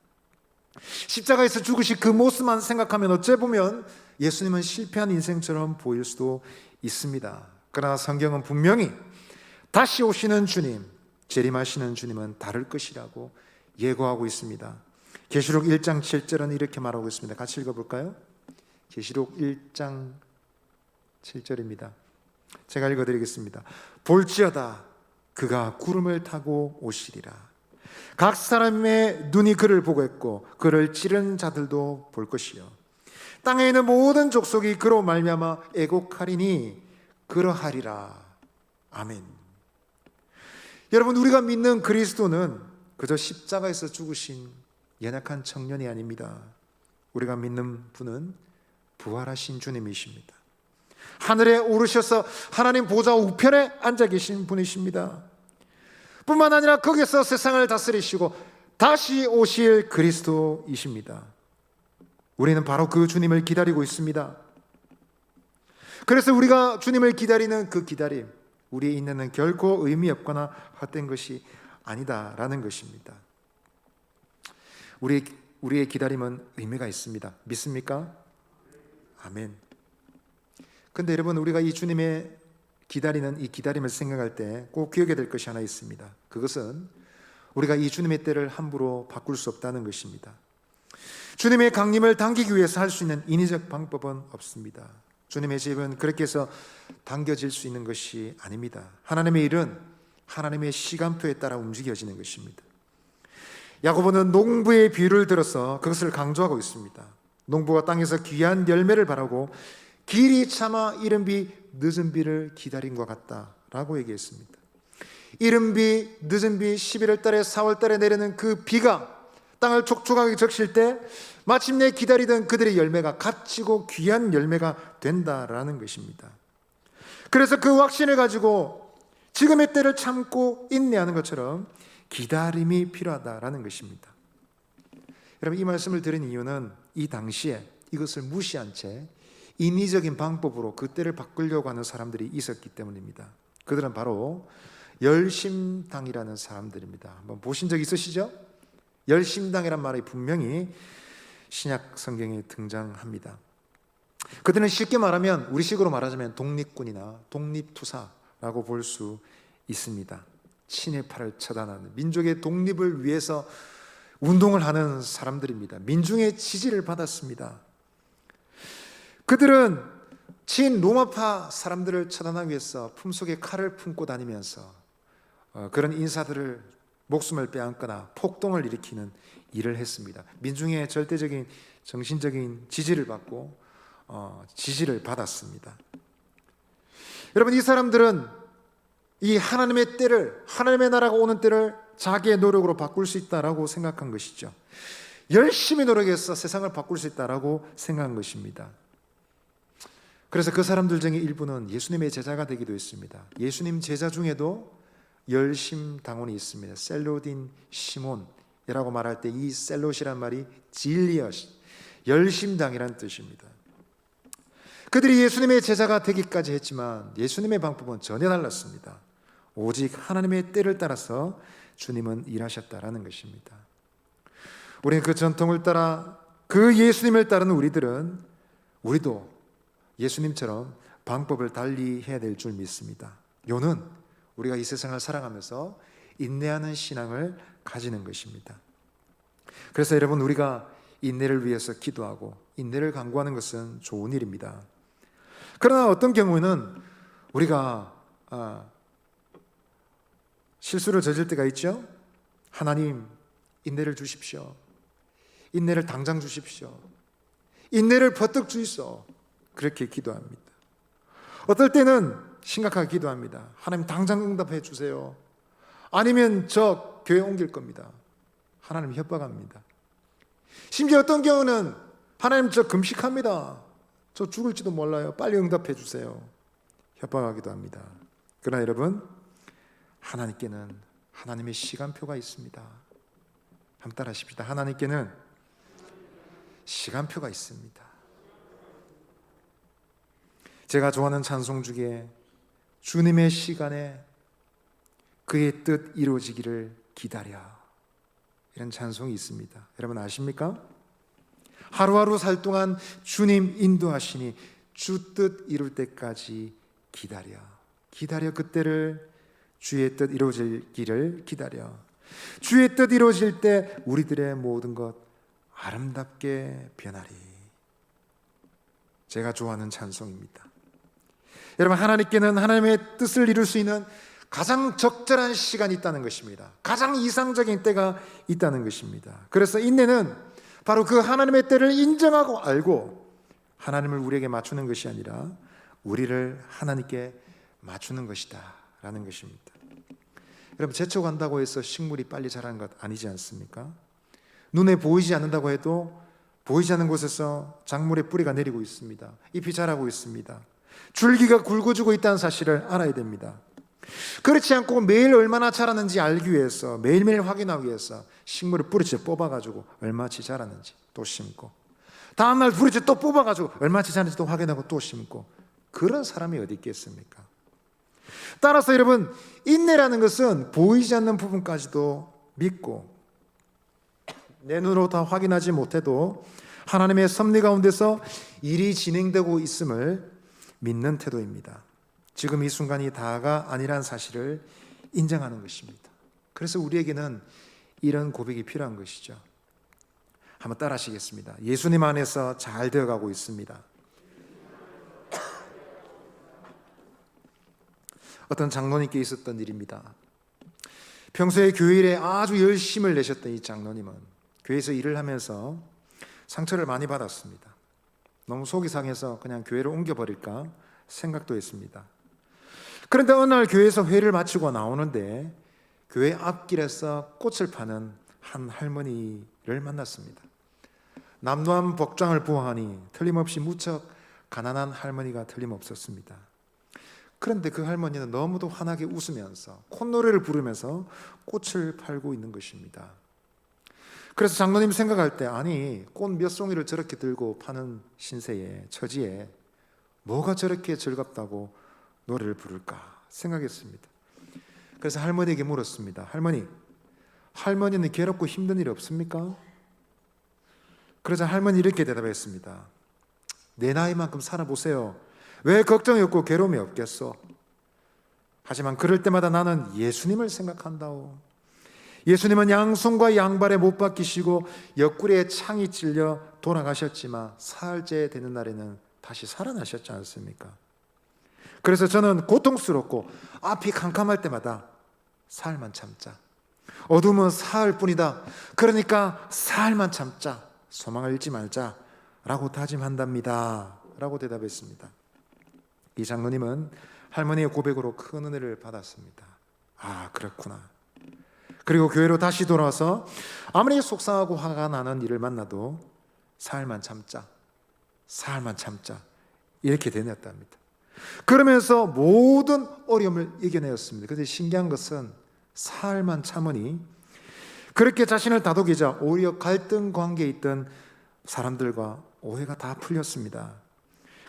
십자가에서 죽으신 그 모습만 생각하면 어째 보면 예수님은 실패한 인생처럼 보일 수도 있습니다. 그러나 성경은 분명히 다시 오시는 주님, 재림하시는 주님은 다를 것이라고 예고하고 있습니다. 계시록 1장 7절은 이렇게 말하고 있습니다. 같이 읽어볼까요? 계시록 1장 7절입니다. 제가 읽어드리겠습니다. 볼지어다 그가 구름을 타고 오시리라. 각 사람의 눈이 그를 보고 있고 그를 찌른 자들도 볼 것이요 땅에 있는 모든 족속이 그로 말미암아 애곡하리니 그러하리라. 아멘. 여러분, 우리가 믿는 그리스도는 그저 십자가에서 죽으신 연약한 청년이 아닙니다. 우리가 믿는 분은 부활하신 주님이십니다. 하늘에 오르셔서 하나님 보좌 우편에 앉아 계신 분이십니다. 뿐만 아니라 거기서 세상을 다스리시고 다시 오실 그리스도이십니다. 우리는 바로 그 주님을 기다리고 있습니다. 그래서 우리가 주님을 기다리는 그 기다림, 우리의 인내는 결코 의미 없거나 헛된 것이 아니다라는 것입니다. 우리의 기다림은 의미가 있습니다. 믿습니까? 아멘. 근데 여러분, 우리가 이 주님의 기다리는 이 기다림을 생각할 때 꼭 기억해야 될 것이 하나 있습니다. 그것은 우리가 이 주님의 때를 함부로 바꿀 수 없다는 것입니다. 주님의 강림을 당기기 위해서 할 수 있는 인위적 방법은 없습니다. 주님의 집은 그렇게 해서 당겨질 수 있는 것이 아닙니다. 하나님의 일은 하나님의 시간표에 따라 움직여지는 것입니다. 야고보는 농부의 비유를 들어서 그것을 강조하고 있습니다. 농부가 땅에서 귀한 열매를 바라고 길이 참아 이른 비 늦은 비를 기다린 것 같다라고 얘기했습니다. 이른 비 늦은 비 11월 달에 4월 달에 내리는 그 비가 땅을 촉촉하게 적실 때 마침내 기다리던 그들의 열매가 값지고 귀한 열매가 된다라는 것입니다. 그래서 그 확신을 가지고 지금의 때를 참고 인내하는 것처럼 기다림이 필요하다라는 것입니다. 여러분, 이 말씀을 드린 이유는 이 당시에 이것을 무시한 채 인위적인 방법으로 그 때를 바꾸려고 하는 사람들이 있었기 때문입니다. 그들은 바로 열심당이라는 사람들입니다. 한번 보신 적 있으시죠? 열심당이란 말이 분명히 신약 성경에 등장합니다. 그들은 쉽게 말하면, 우리식으로 말하자면 독립군이나 독립투사라고 볼 수 있습니다. 친일파를 처단하는, 민족의 독립을 위해서 운동을 하는 사람들입니다. 민중의 지지를 받았습니다. 그들은 친로마파 사람들을 처단하기 위해서 품속에 칼을 품고 다니면서 그런 인사들을 목숨을 빼앗거나 폭동을 일으키는 일을 했습니다. 민중의 절대적인 정신적인 지지를 받고 지지를 받았습니다. 여러분, 이 사람들은 이 하나님의 때를, 하나님의 나라가 오는 때를 자기의 노력으로 바꿀 수 있다라고 생각한 것이죠. 열심히 노력해서 세상을 바꿀 수 있다라고 생각한 것입니다. 그래서 그 사람들 중에 일부는 예수님의 제자가 되기도 했습니다. 예수님 제자 중에도 열심당원이 있습니다. 셀로딘 시몬이라고 말할 때 이 셀롯이란 말이 진리엇, 열심당이라는 뜻입니다. 그들이 예수님의 제자가 되기까지 했지만 예수님의 방법은 전혀 달랐습니다. 오직 하나님의 때를 따라서 주님은 일하셨다라는 것입니다. 우리는 그 전통을 따라 그 예수님을 따르는 우리도 예수님처럼 방법을 달리 해야 될 줄 믿습니다. 요는 우리가 이 세상을 살아가면서 인내하는 신앙을 가지는 것입니다. 그래서 여러분, 우리가 인내를 위해서 기도하고 인내를 강구하는 것은 좋은 일입니다. 그러나 어떤 경우에는 우리가 실수를 저질 때가 있죠. 하나님, 인내를 주십시오. 인내를 당장 주십시오. 인내를 버뜩 주이소. 그렇게 기도합니다. 어떨 때는 심각하게 기도합니다. 하나님, 당장 응답해 주세요. 아니면 저 교회 옮길 겁니다. 하나님 협박합니다. 심지어 어떤 경우는 하나님, 저 금식합니다. 저 죽을지도 몰라요. 빨리 응답해 주세요. 협박하기도 합니다. 그러나 여러분, 하나님께는 하나님의 시간표가 있습니다. 한번 따라 하십시다. 하나님께는 시간표가 있습니다. 제가 좋아하는 찬송 중에 주님의 시간에 그의 뜻 이루어지기를 기다려, 이런 찬송이 있습니다. 여러분 아십니까? 하루하루 살 동안 주님 인도하시니 주 뜻 이룰 때까지 기다려 그때를, 주의 뜻 이루어지기를 기다려. 주의 뜻 이루어질 때 우리들의 모든 것 아름답게 변하리. 제가 좋아하는 찬송입니다. 여러분, 하나님께는 하나님의 뜻을 이룰 수 있는 가장 적절한 시간이 있다는 것입니다. 가장 이상적인 때가 있다는 것입니다. 그래서 인내는 바로 그 하나님의 때를 인정하고 알고 하나님을 우리에게 맞추는 것이 아니라 우리를 하나님께 맞추는 것이다 라는 것입니다. 여러분, 재촉한다고 해서 식물이 빨리 자라는 것 아니지 않습니까? 눈에 보이지 않는다고 해도 보이지 않는 곳에서 작물의 뿌리가 내리고 있습니다. 잎이 자라고 있습니다. 줄기가 굵어지고 있다는 사실을 알아야 됩니다. 그렇지 않고 매일 얼마나 자랐는지 알기 위해서, 매일매일 확인하기 위해서 식물을 뿌리째 뽑아가지고 얼마치 자랐는지 또 심고, 다음날 뿌리째 또 뽑아가지고 얼마치 자랐는지 또 확인하고 또 심고, 그런 사람이 어디 있겠습니까? 따라서 여러분, 인내라는 것은 보이지 않는 부분까지도 믿고 내 눈으로 다 확인하지 못해도 하나님의 섭리 가운데서 일이 진행되고 있음을 믿는 태도입니다. 지금 이 순간이 다가 아니란 사실을 인정하는 것입니다. 그래서 우리에게는 이런 고백이 필요한 것이죠. 한번 따라 하시겠습니다. 예수님 안에서 잘 되어가고 있습니다. 어떤 장로님께 있었던 일입니다. 평소에 교회 일에 아주 열심을 내셨던 이 장로님은 교회에서 일을 하면서 상처를 많이 받았습니다. 너무 속이 상해서 그냥 교회를 옮겨버릴까 생각도 했습니다. 그런데 어느 날 교회에서 회의를 마치고 나오는데 교회 앞길에서 꽃을 파는 한 할머니를 만났습니다. 남루한 복장을 보아하니 틀림없이 무척 가난한 할머니가 틀림없었습니다. 그런데 그 할머니는 너무도 환하게 웃으면서 콧노래를 부르면서 꽃을 팔고 있는 것입니다. 그래서 장로님 생각할 때, 아니, 꽃 몇 송이를 저렇게 들고 파는 신세에, 처지에 뭐가 저렇게 즐겁다고 노래를 부를까 생각했습니다. 그래서 할머니에게 물었습니다. 할머니는 괴롭고 힘든 일이 없습니까? 그래서 할머니 이렇게 대답했습니다. 내 나이만큼 살아보세요. 왜 걱정이 없고 괴로움이 없겠소? 하지만 그럴 때마다 나는 예수님을 생각한다오. 예수님은 양손과 양발에 못 박히시고 옆구리에 창이 찔려 돌아가셨지만 사흘째 되는 날에는 다시 살아나셨지 않습니까? 그래서 저는 고통스럽고 앞이 캄캄할 때마다 사흘만 참자. 어둠은 사흘뿐이다. 그러니까 사흘만 참자. 소망을 잃지 말자 라고 다짐한답니다 라고 대답했습니다. 이 장로님은 할머니의 고백으로 큰 은혜를 받았습니다. 아, 그렇구나. 그리고 교회로 다시 돌아와서 아무리 속상하고 화가 나는 일을 만나도 사흘만 참자 이렇게 되뇌었답니다. 그러면서 모든 어려움을 이겨내었습니다. 그런데 신기한 것은 사흘만 참으니 그렇게 자신을 다독이자 오히려 갈등 관계에 있던 사람들과 오해가 다 풀렸습니다.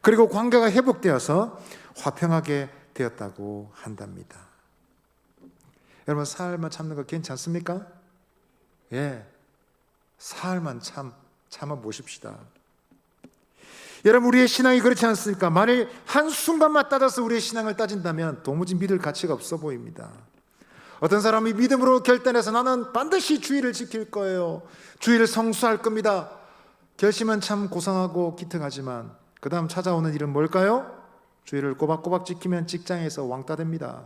그리고 관계가 회복되어서 화평하게 되었다고 한답니다. 여러분, 사흘만 참는 거 괜찮습니까? 예, 사흘만 참아 보십시다. 여러분, 우리의 신앙이 그렇지 않습니까? 만일 한순간만 따져서 우리의 신앙을 따진다면 도무지 믿을 가치가 없어 보입니다. 어떤 사람이 믿음으로 결단해서 나는 반드시 주의를 지킬 거예요, 주의를 성수할 겁니다. 결심은 참 고상하고 기특하지만 그 다음 찾아오는 일은 뭘까요? 주의를 꼬박꼬박 지키면 직장에서 왕따 됩니다.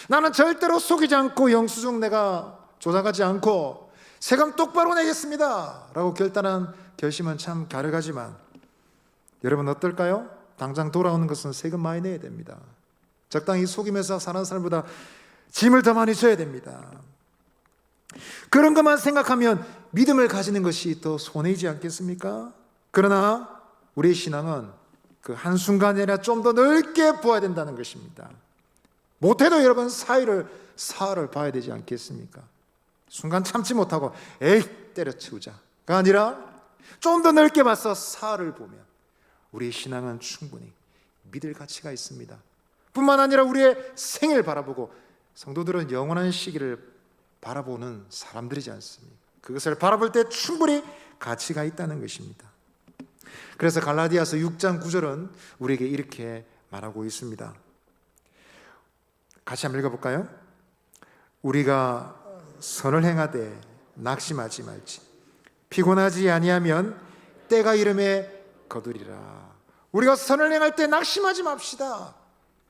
나는 절대로 속이지 않고 영수증 내가 조작하지 않고 세금 똑바로 내겠습니다 라고 결단한 결심은 참 가력하지만 여러분 어떨까요? 당장 돌아오는 것은 세금 많이 내야 됩니다. 적당히 속이면서 사는 사람보다 짐을 더 많이 져야 됩니다. 그런 것만 생각하면 믿음을 가지는 것이 더 손해이지 않겠습니까? 그러나 우리의 신앙은 그 한순간이 아니라 좀 더 넓게 보아야 된다는 것입니다. 못해도 여러분 사흘을 봐야 되지 않겠습니까? 순간 참지 못하고 에이 때려치우자가 아니라 좀 더 넓게 봐서 사흘을 보면 우리의 신앙은 충분히 믿을 가치가 있습니다. 뿐만 아니라 우리의 생을 바라보고, 성도들은 영원한 시기를 바라보는 사람들이지 않습니까? 그것을 바라볼 때 충분히 가치가 있다는 것입니다. 그래서 갈라디아서 6장 9절은 우리에게 이렇게 말하고 있습니다. 같이 한번 읽어볼까요? 우리가 선을 행하되 낙심하지 말지, 피곤하지 아니하면 때가 이름에 거두리라. 우리가 선을 행할 때 낙심하지 맙시다.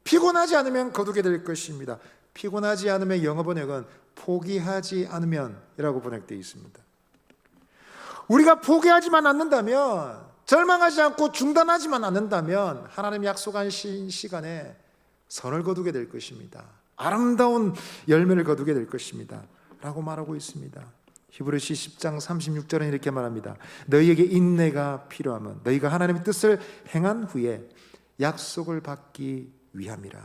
피곤하지 않으면 거두게 될 것입니다. 피곤하지 않으면 영어 번역은 포기하지 않으면 이라고 번역되어 있습니다. 우리가 포기하지만 않는다면, 절망하지 않고 중단하지만 않는다면 하나님이 약속한 시간에 선을 거두게 될 것입니다. 아름다운 열매를 거두게 될 것입니다 라고 말하고 있습니다. 히브리서 10장 36절은 이렇게 말합니다. 너희에게 인내가 필요하면 너희가 하나님의 뜻을 행한 후에 약속을 받기 위함이라.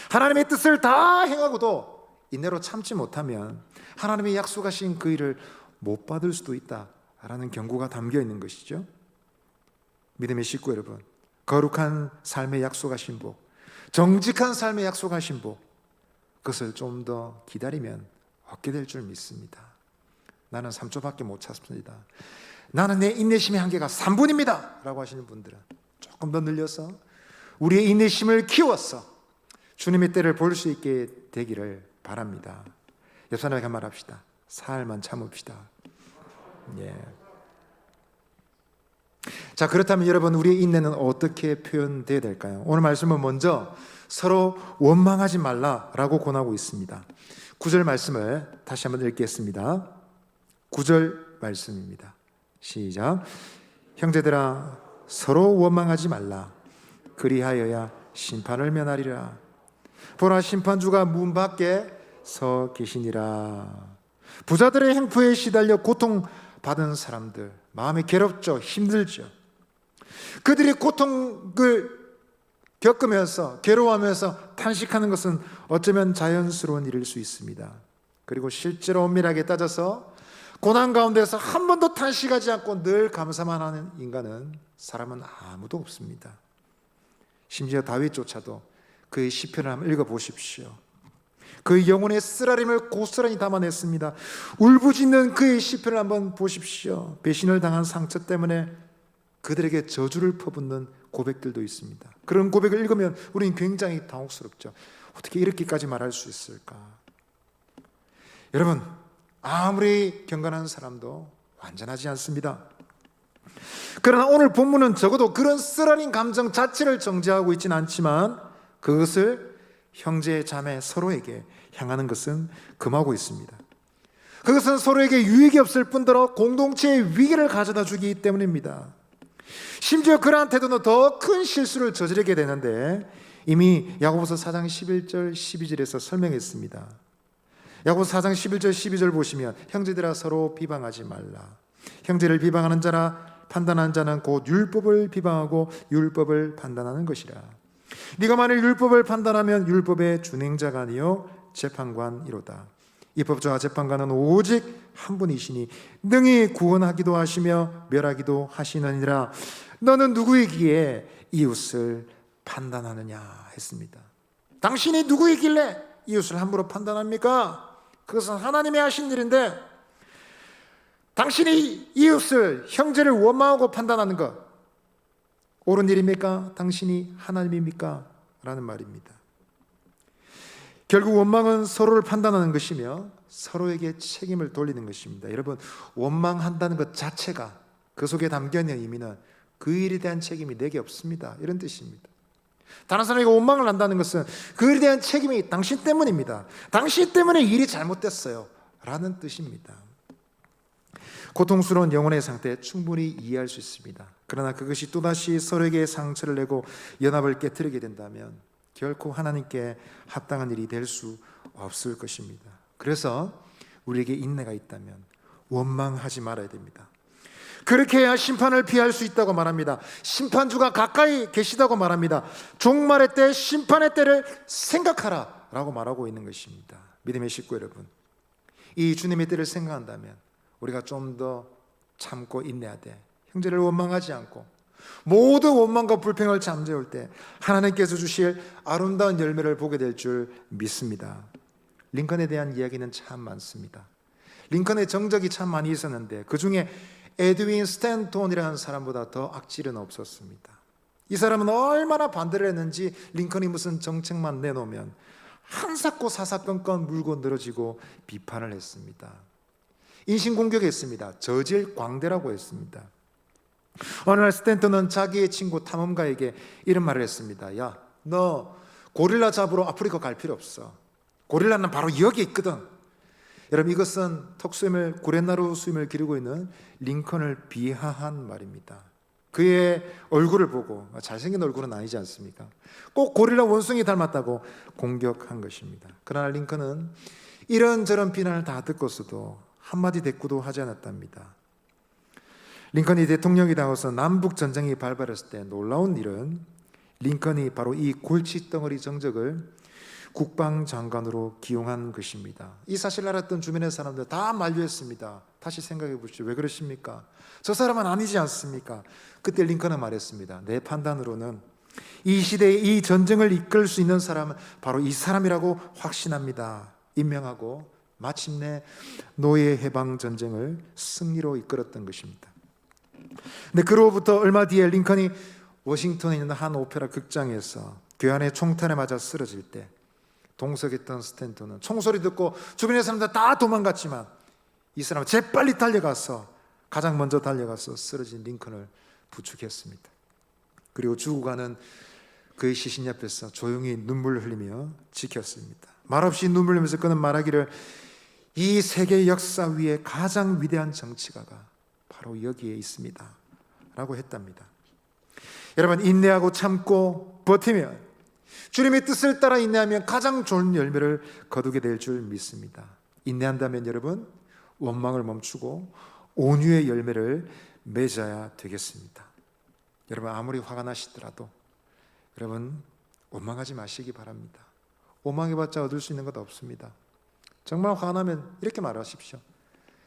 하나님의 뜻을 다 행하고도 인내로 참지 못하면 하나님의 약속하신 그 일을 못 받을 수도 있다라는 경고가 담겨 있는 것이죠. 믿음의 식구 여러분, 거룩한 삶의 약속하신 복, 정직한 삶의 약속하신 복, 그것을 좀 더 기다리면 얻게 될 줄 믿습니다. 나는 3초밖에 못 참습니다, 나는 내 인내심의 한계가 3분입니다 라고 하시는 분들은 조금 더 늘려서 우리의 인내심을 키워서 주님의 때를 볼 수 있게 되기를 바랍니다. 옆 사람에게 말합시다. 사흘만 참읍시다. 예. 자, 그렇다면 여러분, 우리의 인내는 어떻게 표현되어야 될까요? 오늘 말씀은 먼저 서로 원망하지 말라라고 권하고 있습니다. 9절 말씀을 다시 한번 읽겠습니다. 9절 말씀입니다. 시작. 형제들아, 서로 원망하지 말라. 그리하여야 심판을 면하리라. 보라, 심판주가 문 밖에 서 계시니라. 부자들의 행포에 시달려 고통받은 사람들, 마음이 괴롭죠, 힘들죠. 그들이 고통을 겪으면서 괴로워하면서 탄식하는 것은 어쩌면 자연스러운 일일 수 있습니다. 그리고 실제로 엄밀하게 따져서 고난 가운데서 한 번도 탄식하지 않고 늘 감사만 하는 사람은 아무도 없습니다. 심지어 다윗조차도 그의 시편을 한번 읽어보십시오. 그의 영혼의 쓰라림을 고스란히 담아냈습니다. 울부짖는 그의 시편을 한번 보십시오. 배신을 당한 상처 때문에 그들에게 저주를 퍼붓는 고백들도 있습니다. 그런 고백을 읽으면 우리는 굉장히 당혹스럽죠. 어떻게 이렇게까지 말할 수 있을까? 여러분, 아무리 경건한 사람도 완전하지 않습니다. 그러나 오늘 본문은 적어도 그런 쓰라린 감정 자체를 정죄하고 있지는 않지만 그것을 형제 자매 서로에게 향하는 것은 금하고 있습니다. 그것은 서로에게 유익이 없을 뿐더러 공동체의 위기를 가져다 주기 때문입니다. 심지어 그러한 태도는 더 큰 실수를 저지르게 되는데 이미 야고보서 4장 11절 12절에서 설명했습니다. 야고보서 4장 11절 12절 보시면 형제들아 서로 비방하지 말라. 형제를 비방하는 자나 판단하는 자는 곧 율법을 비방하고 율법을 판단하는 것이라. 네가 만일 율법을 판단하면 율법의 준행자가 아니요 재판관이로다. 입법자와 재판관은 오직 한 분이시니 능히 구원하기도 하시며 멸하기도 하시느니라. 너는 누구이기에 이웃을 판단하느냐 했습니다. 당신이 누구이길래 이웃을 함부로 판단합니까? 그것은 하나님이 하신 일인데, 당신이 이웃을, 형제를 원망하고 판단하는 것 옳은 일입니까? 당신이 하나님입니까? 라는 말입니다. 결국 원망은 서로를 판단하는 것이며 서로에게 책임을 돌리는 것입니다. 여러분, 원망한다는 것 자체가, 그 속에 담겨있는 의미는 그 일에 대한 책임이 내게 없습니다, 이런 뜻입니다. 다른 사람에게 원망을 한다는 것은 그 일에 대한 책임이 당신 때문입니다. 당신 때문에 일이 잘못됐어요 라는 뜻입니다. 고통스러운 영혼의 상태 충분히 이해할 수 있습니다. 그러나 그것이 또다시 서로에게 상처를 내고 연합을 깨뜨리게 된다면 결코 하나님께 합당한 일이 될 수 없을 것입니다. 그래서 우리에게 인내가 있다면 원망하지 말아야 됩니다. 그렇게 해야 심판을 피할 수 있다고 말합니다. 심판주가 가까이 계시다고 말합니다. 종말의 때, 심판의 때를 생각하라 라고 말하고 있는 것입니다. 믿음의 식구 여러분, 이 주님의 때를 생각한다면 우리가 좀 더 참고 인내하되 형제를 원망하지 않고 모든 원망과 불평을 잠재울 때 하나님께서 주실 아름다운 열매를 보게 될 줄 믿습니다. 링컨에 대한 이야기는 참 많습니다. 링컨의 정적이 참 많이 있었는데 그 중에 에드윈 스탠톤이라는 사람보다 더 악질은 없었습니다. 이 사람은 얼마나 반대를 했는지 링컨이 무슨 정책만 내놓으면 한사코 사사건건 물고 늘어지고 비판을 했습니다. 인신공격했습니다. 저질 광대라고 했습니다. 어느 날 스탠턴은 자기의 친구 탐험가에게 이런 말을 했습니다. 야, 너 고릴라 잡으러 아프리카 갈 필요 없어. 고릴라는 바로 여기 있거든. 여러분, 이것은 턱수염을, 구렛나루 수염을 기르고 있는 링컨을 비하한 말입니다. 그의 얼굴을 보고, 잘생긴 얼굴은 아니지 않습니까? 꼭 고릴라 원숭이 닮았다고 공격한 것입니다. 그러나 링컨은 이런저런 비난을 다 듣고서도 한마디 대꾸도 하지 않았답니다. 링컨이 대통령이 되어서 남북 전쟁이 발발했을 때 놀라운 일은 링컨이 바로 이 골칫덩어리 정적을 국방장관으로 기용한 것입니다. 이 사실을 알았던 주변의 사람들 다 만류했습니다. 다시 생각해 보십시오. 왜 그러십니까? 저 사람은 아니지 않습니까? 그때 링컨은 말했습니다. 내 판단으로는 이 시대에 이 전쟁을 이끌 수 있는 사람은 바로 이 사람이라고 확신합니다. 임명하고 마침내 노예 해방 전쟁을 승리로 이끌었던 것입니다. 근데 그로부터 얼마 뒤에 링컨이 워싱턴에 있는 한 오페라 극장에서 괴한의 총탄에 맞아 쓰러질 때 동석했던 스탠턴은 총소리 듣고 주변의 사람들 다 도망갔지만 이 사람은 재빨리 달려가서, 가장 먼저 달려가서 쓰러진 링컨을 부축했습니다. 그리고 죽어가는 그의 시신 옆에서 조용히 눈물을 흘리며 지켰습니다. 말없이 눈물 흘리면서 그는 말하기를, 이 세계 역사 위에 가장 위대한 정치가가 바로 여기에 있습니다 라고 했답니다. 여러분, 인내하고 참고 버티면, 주님의 뜻을 따라 인내하면 가장 좋은 열매를 거두게 될 줄 믿습니다. 인내한다면 여러분, 원망을 멈추고 온유의 열매를 맺어야 되겠습니다. 여러분, 아무리 화가 나시더라도 여러분 원망하지 마시기 바랍니다. 원망해봤자 얻을 수 있는 것 없습니다. 정말 화가 나면 이렇게 말하십시오.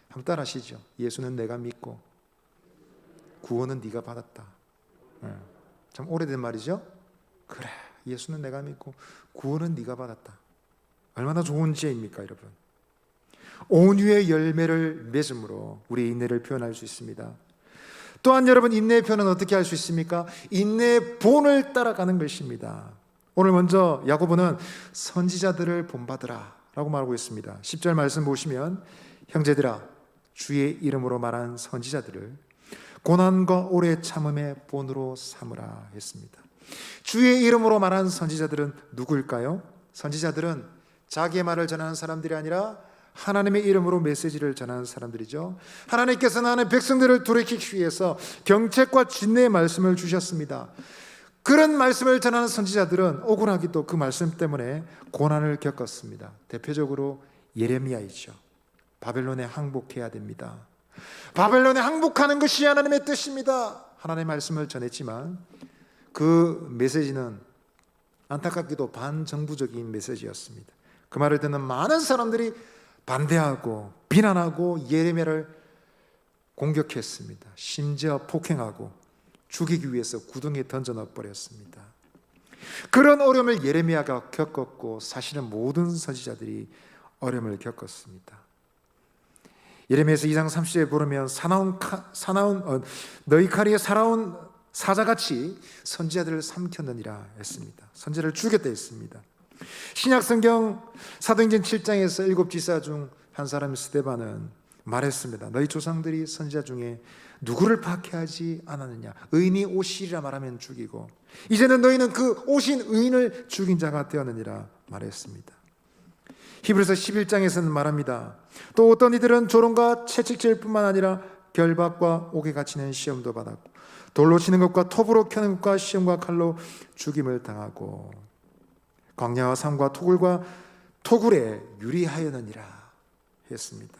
한번 따라하시죠. 예수는 내가 믿고 구원은 네가 받았다. 참 오래된 말이죠. 그래, 예수는 내가 믿고 구원은 네가 받았다. 얼마나 좋은 지혜입니까 여러분. 온유의 열매를 맺음으로 우리의 인내를 표현할 수 있습니다. 또한 여러분, 인내의 표현은 어떻게 할 수 있습니까? 인내의 본을 따라가는 것입니다. 오늘 먼저 야고보는 선지자들을 본받으라 라고 말하고 있습니다. 10절 말씀 보시면, 형제들아, 주의 이름으로 말한 선지자들을 고난과 오래 참음의 본으로 삼으라 했습니다. 주의 이름으로 말한 선지자들은 누구일까요? 선지자들은 자기의 말을 전하는 사람들이 아니라 하나님의 이름으로 메시지를 전하는 사람들이죠. 하나님께서는 하나님의 백성들을 돌이키기 위해서 경책과 진리의 말씀을 주셨습니다. 그런 말씀을 전하는 선지자들은 억울하기도 그 말씀 때문에 고난을 겪었습니다. 대표적으로 예레미야이죠. 바벨론에 항복해야 됩니다. 바벨론에 항복하는 것이 하나님의 뜻입니다. 하나님의 말씀을 전했지만 그 메시지는 안타깝게도 반정부적인 메시지였습니다. 그 말을 듣는 많은 사람들이 반대하고 비난하고 예레미야를 공격했습니다. 심지어 폭행하고 죽이기 위해서 구덩이에 던져 넣어 버렸습니다. 그런 어려움을 예레미야가 겪었고 사실은 모든 선지자들이 어려움을 겪었습니다. 예레미야서 2장 30절에 보면 너희 칼이 살아온 사자같이 선지자들을 삼켰느니라 했습니다. 선지자를 죽였다 했습니다. 신약성경 사도행전 7장에서 7지사 중 한 사람 스데반은 말했습니다. 너희 조상들이 선지자 중에 누구를 박해하지 않았느냐? 의인이 오시리라 말하면 죽이고 이제는 너희는 그 오신 의인을 죽인 자가 되었느니라 말했습니다. 히브리서 11장에서는 말합니다. 또 어떤 이들은 조롱과 채찍질 뿐만 아니라 결박과 옥에 갇히는 시험도 받았고 돌로 치는 것과 톱으로 켜는 것과 시험과 칼로 죽임을 당하고 광야와 삶과 토굴에 유리하였느니라 했습니다.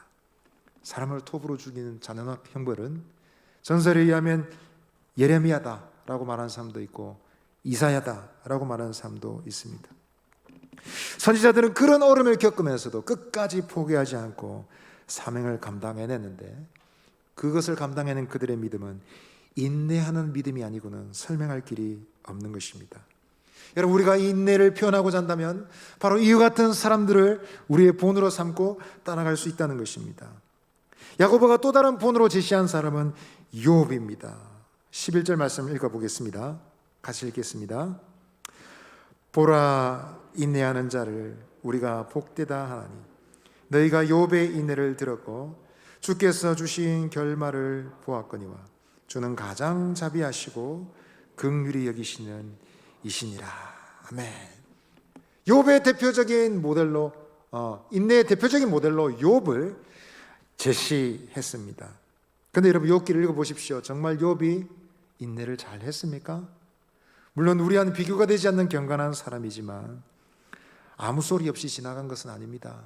사람을 톱으로 죽이는 잔인한 형벌은 전설에 의하면 예레미야다라고 말하는 사람도 있고 이사야다라고 말하는 사람도 있습니다. 선지자들은 그런 어려움을 겪으면서도 끝까지 포기하지 않고 사명을 감당해냈는데 그것을 감당해낸 그들의 믿음은 인내하는 믿음이 아니고는 설명할 길이 없는 것입니다. 여러분, 우리가 인내를 표현하고자 한다면 바로 이와 같은 사람들을 우리의 본으로 삼고 따라갈 수 있다는 것입니다. 야고보가 또 다른 본으로 제시한 사람은 욥입니다. 11절 말씀을 읽어보겠습니다. 같이 읽겠습니다. 보라, 인내하는 자를 우리가 복되다 하나니 너희가 욥의 인내를 들었고 주께서 주신 결말을 보았거니와 주는 가장 자비하시고 긍휼히 여기시는 이시니라. 아멘. 욥의 대표적인 모델로 인내의 대표적인 모델로 욥을 제시했습니다. 그런데 여러분 욥기를 읽어보십시오. 정말 욥이 인내를 잘 했습니까? 물론 우리와는 비교가 되지 않는 경건한 사람이지만 아무 소리 없이 지나간 것은 아닙니다.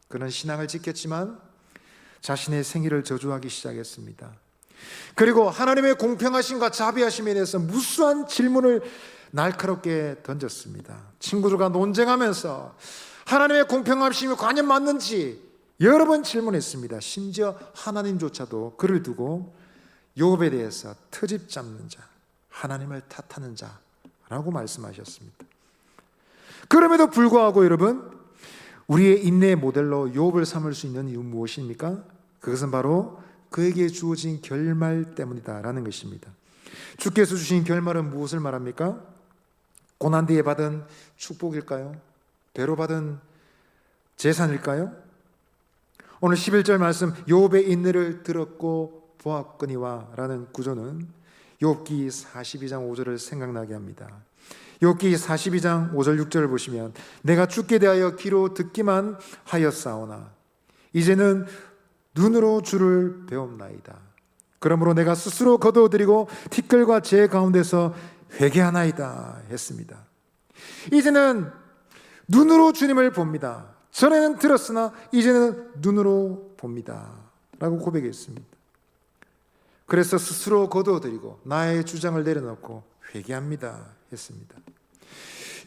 그는 신앙을 지켰지만 자신의 생일을 저주하기 시작했습니다. 그리고 하나님의 공평하심과 자비하심에 대해서 무수한 질문을 날카롭게 던졌습니다. 친구들과 논쟁하면서 하나님의 공평하심이 과연 맞는지 여러 번 질문했습니다. 심지어 하나님조차도 그를 두고 욥에 대해서 트집 잡는 자, 하나님을 탓하는 자라고 말씀하셨습니다. 그럼에도 불구하고 여러분, 우리의 인내의 모델로 욥을 삼을 수 있는 이유는 무엇입니까? 그것은 바로 그에게 주어진 결말 때문이다라는 것입니다. 주께서 주신 결말은 무엇을 말합니까? 고난 뒤에 받은 축복일까요? 배로 받은 재산일까요? 오늘 11절 말씀 욥의 인내를 들었고 보았거니와 라는 구조는 욥기 42장 5절을 생각나게 합니다. 욥기 42장 5절 6절을 보시면 내가 주께 대하여 귀로 듣기만 하였사오나 이제는 눈으로 주를 배움나이다. 그러므로 내가 스스로 거두어드리고 티끌과 재 가운데서 회개하나이다 했습니다. 이제는 눈으로 주님을 봅니다. 전에는 들었으나 이제는 눈으로 봅니다 라고 고백했습니다. 그래서 스스로 거두어드리고 나의 주장을 내려놓고 회개합니다 했습니다.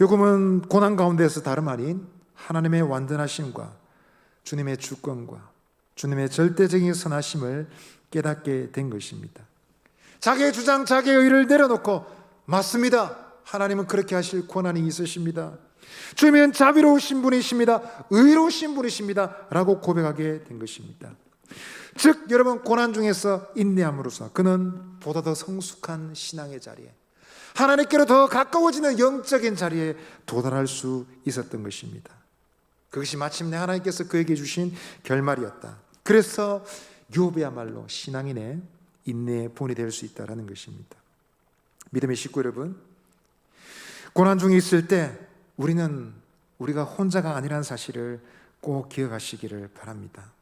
요금은 고난 가운데서 다름 아닌 하나님의 완전하심과 주님의 주권과 주님의 절대적인 선하심을 깨닫게 된 것입니다. 자기의 주장, 자기의 의를 내려놓고 맞습니다. 하나님은 그렇게 하실 권한이 있으십니다. 주님은 자비로우신 분이십니다. 의로우신 분이십니다. 라고 고백하게 된 것입니다. 즉 여러분 고난 중에서 인내함으로써 그는 보다 더 성숙한 신앙의 자리에 하나님께로 더 가까워지는 영적인 자리에 도달할 수 있었던 것입니다. 그것이 마침내 하나님께서 그에게 주신 결말이었다. 그래서 욥이야말로 신앙인의 인내의 본이 될 수 있다는 것입니다. 믿음의 식구 여러분, 고난 중에 있을 때 우리가 혼자가 아니라는 사실을 꼭 기억하시기를 바랍니다.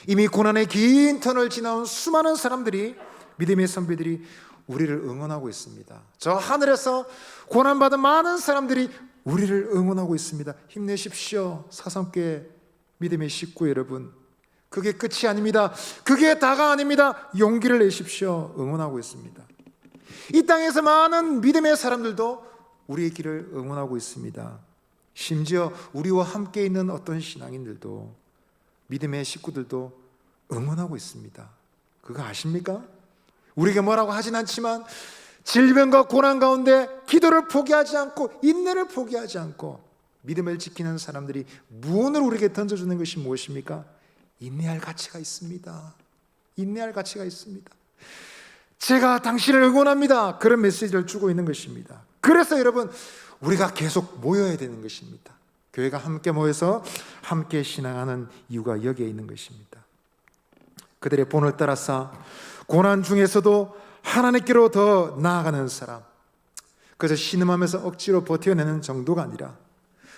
이미 고난의 긴 터널을 지나온 수많은 사람들이, 믿음의 선배들이 우리를 응원하고 있습니다. 저 하늘에서 고난받은 많은 사람들이 우리를 응원하고 있습니다. 힘내십시오. 사성교회 믿음의 식구 여러분, 그게 끝이 아닙니다. 그게 다가 아닙니다. 용기를 내십시오. 응원하고 있습니다. 이 땅에서 많은 믿음의 사람들도 우리의 길을 응원하고 있습니다. 심지어 우리와 함께 있는 어떤 신앙인들도 믿음의 식구들도 응원하고 있습니다. 그거 아십니까? 우리에게 뭐라고 하진 않지만 질병과 고난 가운데 기도를 포기하지 않고 인내를 포기하지 않고 믿음을 지키는 사람들이 무언을 우리에게 던져주는 것이 무엇입니까? 인내할 가치가 있습니다. 인내할 가치가 있습니다. 제가 당신을 응원합니다. 그런 메시지를 주고 있는 것입니다. 그래서 여러분, 우리가 계속 모여야 되는 것입니다. 교회가 함께 모여서 함께 신앙하는 이유가 여기에 있는 것입니다. 그들의 본을 따라서 고난 중에서도 하나님께로 더 나아가는 사람, 그저 신음하면서 억지로 버텨내는 정도가 아니라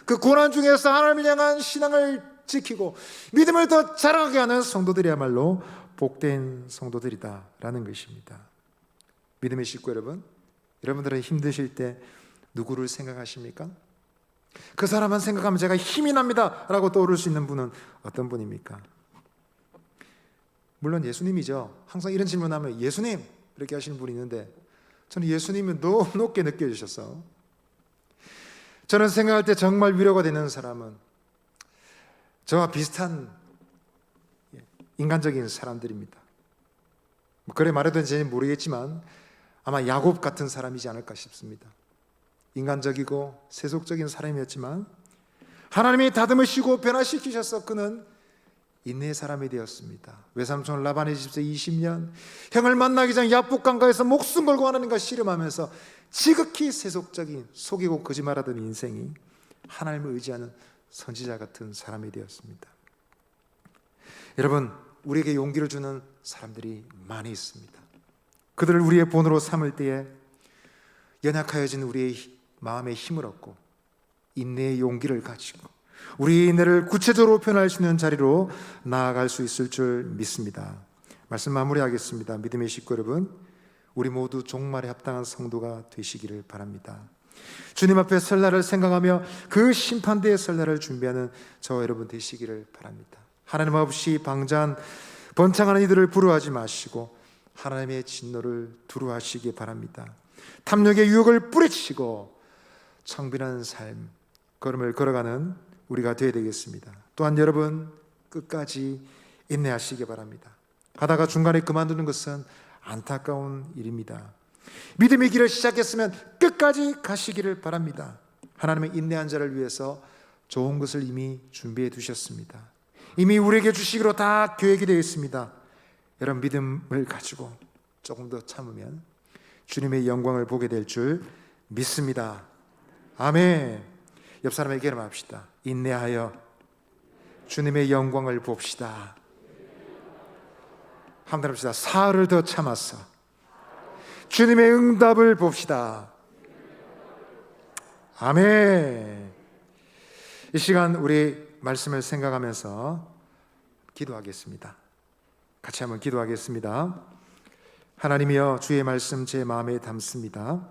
그 고난 중에서 하나님을 향한 신앙을 지키고 믿음을 더 자라게 하는 성도들이야말로 복된 성도들이다라는 것입니다. 믿음의 식구 여러분, 여러분들은 힘드실 때 누구를 생각하십니까? 그 사람만 생각하면 제가 힘이 납니다 라고 떠오를 수 있는 분은 어떤 분입니까? 물론 예수님이죠. 항상 이런 질문하면 예수님 이렇게 하시는 분이 있는데 저는 예수님은 너무 높게 느껴지셔서 저는 생각할 때 정말 위로가 되는 사람은 저와 비슷한 인간적인 사람들입니다. 그래 말해도 되는지 모르겠지만 아마 야곱 같은 사람이지 않을까 싶습니다. 인간적이고 세속적인 사람이었지만 하나님이 다듬으시고 변화시키셔서 그는 인내의 사람이 되었습니다. 외삼촌 라반의 집에서 20년, 형을 만나기 전 야복 강가에서 목숨 걸고 하나님과 씨름하면서 지극히 세속적인 속이고 거짓말하던 인생이 하나님을 의지하는 선지자 같은 사람이 되었습니다. 여러분, 우리에게 용기를 주는 사람들이 많이 있습니다. 그들을 우리의 본으로 삼을 때에 연약하여진 우리의 마음에 힘을 얻고 인내의 용기를 가지고 우리의 인내를 구체적으로 표현할 수 있는 자리로 나아갈 수 있을 줄 믿습니다. 말씀 마무리하겠습니다. 믿음의 식구 여러분, 우리 모두 종말에 합당한 성도가 되시기를 바랍니다. 주님 앞에 설날을 생각하며 그 심판대의 설날을 준비하는 저와 여러분 되시기를 바랍니다. 하나님 없이 방자한 번창하는 이들을 부러워하지 마시고 하나님의 진노를 두려워하시기 바랍니다. 탐욕의 유혹을 뿌리치고 청빈한 삶 걸음을 걸어가는 우리가 되어야 되겠습니다. 또한 여러분 끝까지 인내하시기 바랍니다. 가다가 중간에 그만두는 것은 안타까운 일입니다. 믿음의 길을 시작했으면 끝까지 가시기를 바랍니다. 하나님의 인내한 자를 위해서 좋은 것을 이미 준비해 두셨습니다. 이미 우리에게 주시기로 다 계획이 되어 있습니다. 여러분 믿음을 가지고 조금 더 참으면 주님의 영광을 보게 될 줄 믿습니다. 아멘. 옆 사람에게 말합시다. 인내하여 주님의 영광을 봅시다. 한번 합시다. 사흘을 더 참았어. 주님의 응답을 봅시다. 아멘. 이 시간 우리 말씀을 생각하면서 기도하겠습니다. 같이 한번 기도하겠습니다. 하나님이여, 주의 말씀 제 마음에 담습니다.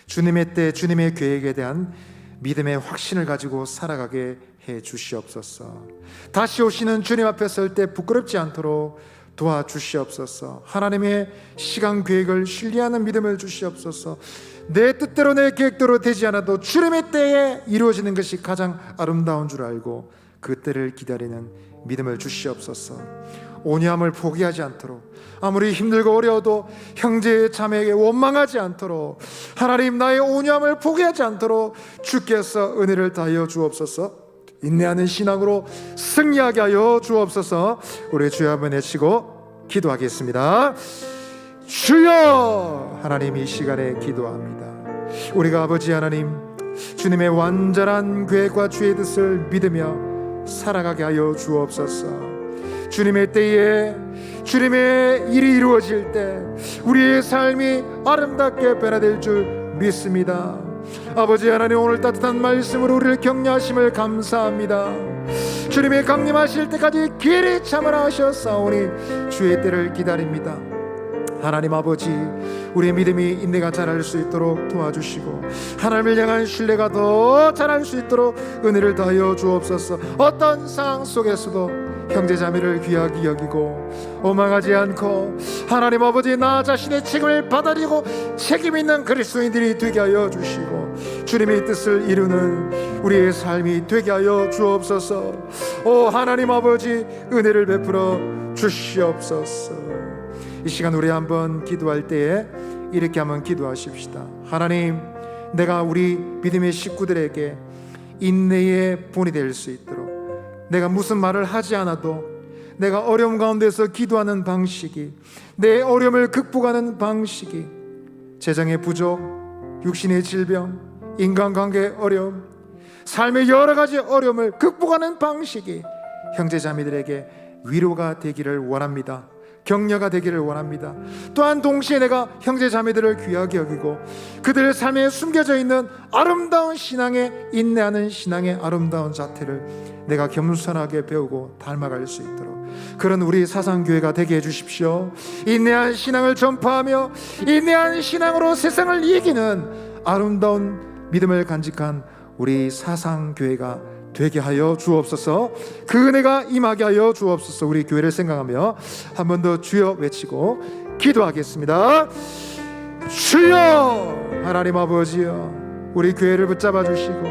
주님의 때 주님의 계획에 대한 믿음의 확신을 가지고 살아가게 해 주시옵소서. 다시 오시는 주님 앞에 설 때 부끄럽지 않도록 도와주시옵소서. 하나님의 시간 계획을 신뢰하는 믿음을 주시옵소서. 내 뜻대로 내 계획대로 되지 않아도 주님의 때에 이루어지는 것이 가장 아름다운 줄 알고 그 때를 기다리는 믿음을 주시옵소서. 온유함을 포기하지 않도록, 아무리 힘들고 어려워도 형제 자매에게 원망하지 않도록, 하나님 나의 온유함을 포기하지 않도록 주께서 은혜를 다하여 주옵소서. 인내하는 신앙으로 승리하게 하여 주옵소서. 우리 주여 한번 외치고 기도하겠습니다. 주여, 하나님 이 시간에 기도합니다. 우리가 아버지 하나님 주님의 완전한 계획과 주의 뜻을 믿으며 살아가게 하여 주옵소서. 주님의 때에 주님의 일이 이루어질 때 우리의 삶이 아름답게 변화될 줄 믿습니다. 아버지 하나님, 오늘 따뜻한 말씀으로 우리를 격려하심을 감사합니다. 주님의 강림하실 때까지 길이 참으라 하셨사오니 주의 때를 기다립니다. 하나님 아버지, 우리의 믿음이 인내가 자랄 수 있도록 도와주시고 하나님을 향한 신뢰가 더 자랄 수 있도록 은혜를 다하여 주옵소서. 어떤 상황 속에서도 형제자매를 귀하게 여기고 오망하지 않고 하나님 아버지 나 자신의 책임을 받아들이고 책임 있는 그리스도인들이 되게 하여 주시고 주님의 뜻을 이루는 우리의 삶이 되게 하여 주옵소서. 오 하나님 아버지, 은혜를 베풀어 주시옵소서. 이 시간 우리 한번 기도할 때에 이렇게 한번 기도하십시다. 하나님, 내가 우리 믿음의 식구들에게 인내의 본이 될 수 있도록, 내가 무슨 말을 하지 않아도 내가 어려움 가운데서 기도하는 방식이, 내 어려움을 극복하는 방식이, 재정의 부족, 육신의 질병, 인간관계의 어려움, 삶의 여러 가지 어려움을 극복하는 방식이 형제자매들에게 위로가 되기를 원합니다. 격려가 되기를 원합니다. 또한 동시에 내가 형제자매들을 귀하게 여기고 그들의 삶에 숨겨져 있는 아름다운 신앙에, 인내하는 신앙의 아름다운 자태를 내가 겸손하게 배우고 닮아갈 수 있도록 그런 우리 사상교회가 되게 해주십시오. 인내한 신앙을 전파하며 인내한 신앙으로 세상을 이기는 아름다운 믿음을 간직한 우리 사상교회가 되게 하여 주옵소서. 그 은혜가 임하게 하여 주옵소서. 우리 교회를 생각하며 한 번 더 주여 외치고 기도하겠습니다. 주여, 하나님 아버지여, 우리 교회를 붙잡아 주시고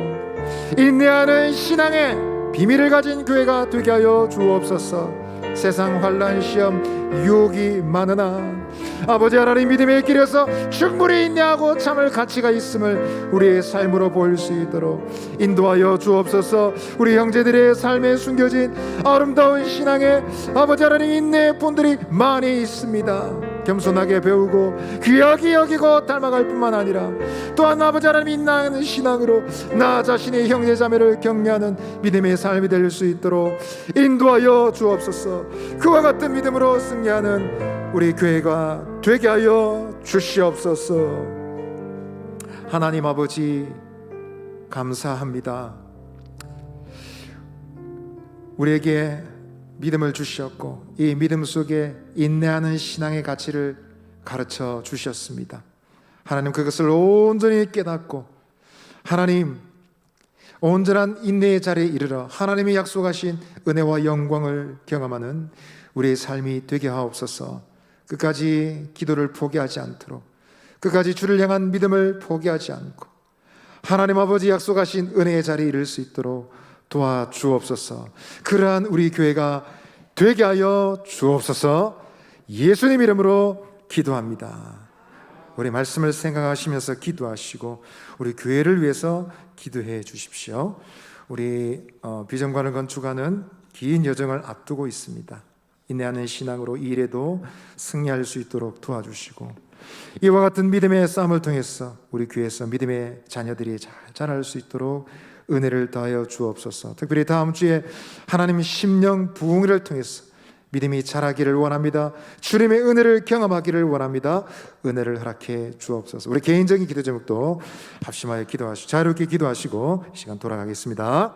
인내하는 신앙의 비밀을 가진 교회가 되게 하여 주옵소서. 세상 환난, 시험, 유혹이 많으나 아버지 하나님, 믿음의 길에서 충분히 인내하고 참을 가치가 있음을 우리의 삶으로 보일 수 있도록 인도하여 주옵소서. 우리 형제들의 삶에 숨겨진 아름다운 신앙의 아버지 하나님, 인내의 본들이 많이 있습니다. 겸손하게 배우고 귀하게 여기고 닮아갈 뿐만 아니라 또한 아버지 하나님, 인내하는 신앙으로 나 자신의 형제자매를 격려하는 믿음의 삶이 될 수 있도록 인도하여 주옵소서. 그와 같은 믿음으로 승리하는 우리 교회가 되게 하여 주시옵소서. 하나님 아버지, 감사합니다. 우리에게 믿음을 주셨고 이 믿음 속에 인내하는 신앙의 가치를 가르쳐 주셨습니다. 하나님, 그것을 온전히 깨닫고 하나님, 온전한 인내의 자리에 이르러 하나님이 약속하신 은혜와 영광을 경험하는 우리의 삶이 되게 하옵소서. 끝까지 기도를 포기하지 않도록, 끝까지 주를 향한 믿음을 포기하지 않고 하나님 아버지 약속하신 은혜의 자리에 이를 수 있도록 도와주옵소서. 그러한 우리 교회가 되게 하여 주옵소서. 예수님 이름으로 기도합니다. 우리 말씀을 생각하시면서 기도하시고 우리 교회를 위해서 기도해 주십시오. 우리 비전관을 건축하는 긴 여정을 앞두고 있습니다. 인내하는 신앙으로 이 일에도 승리할 수 있도록 도와주시고 이와 같은 믿음의 싸움을 통해서 우리 교회에서 믿음의 자녀들이 잘 자랄 수 있도록 은혜를 더하여 주옵소서. 특별히 다음 주에 하나님 심령 부흥회를 통해서 믿음이 자라기를 원합니다. 주님의 은혜를 경험하기를 원합니다. 은혜를 허락해 주옵소서. 우리 개인적인 기도 제목도 합심하여 기도하시고 자유롭게 기도하시고 시간 돌아가겠습니다.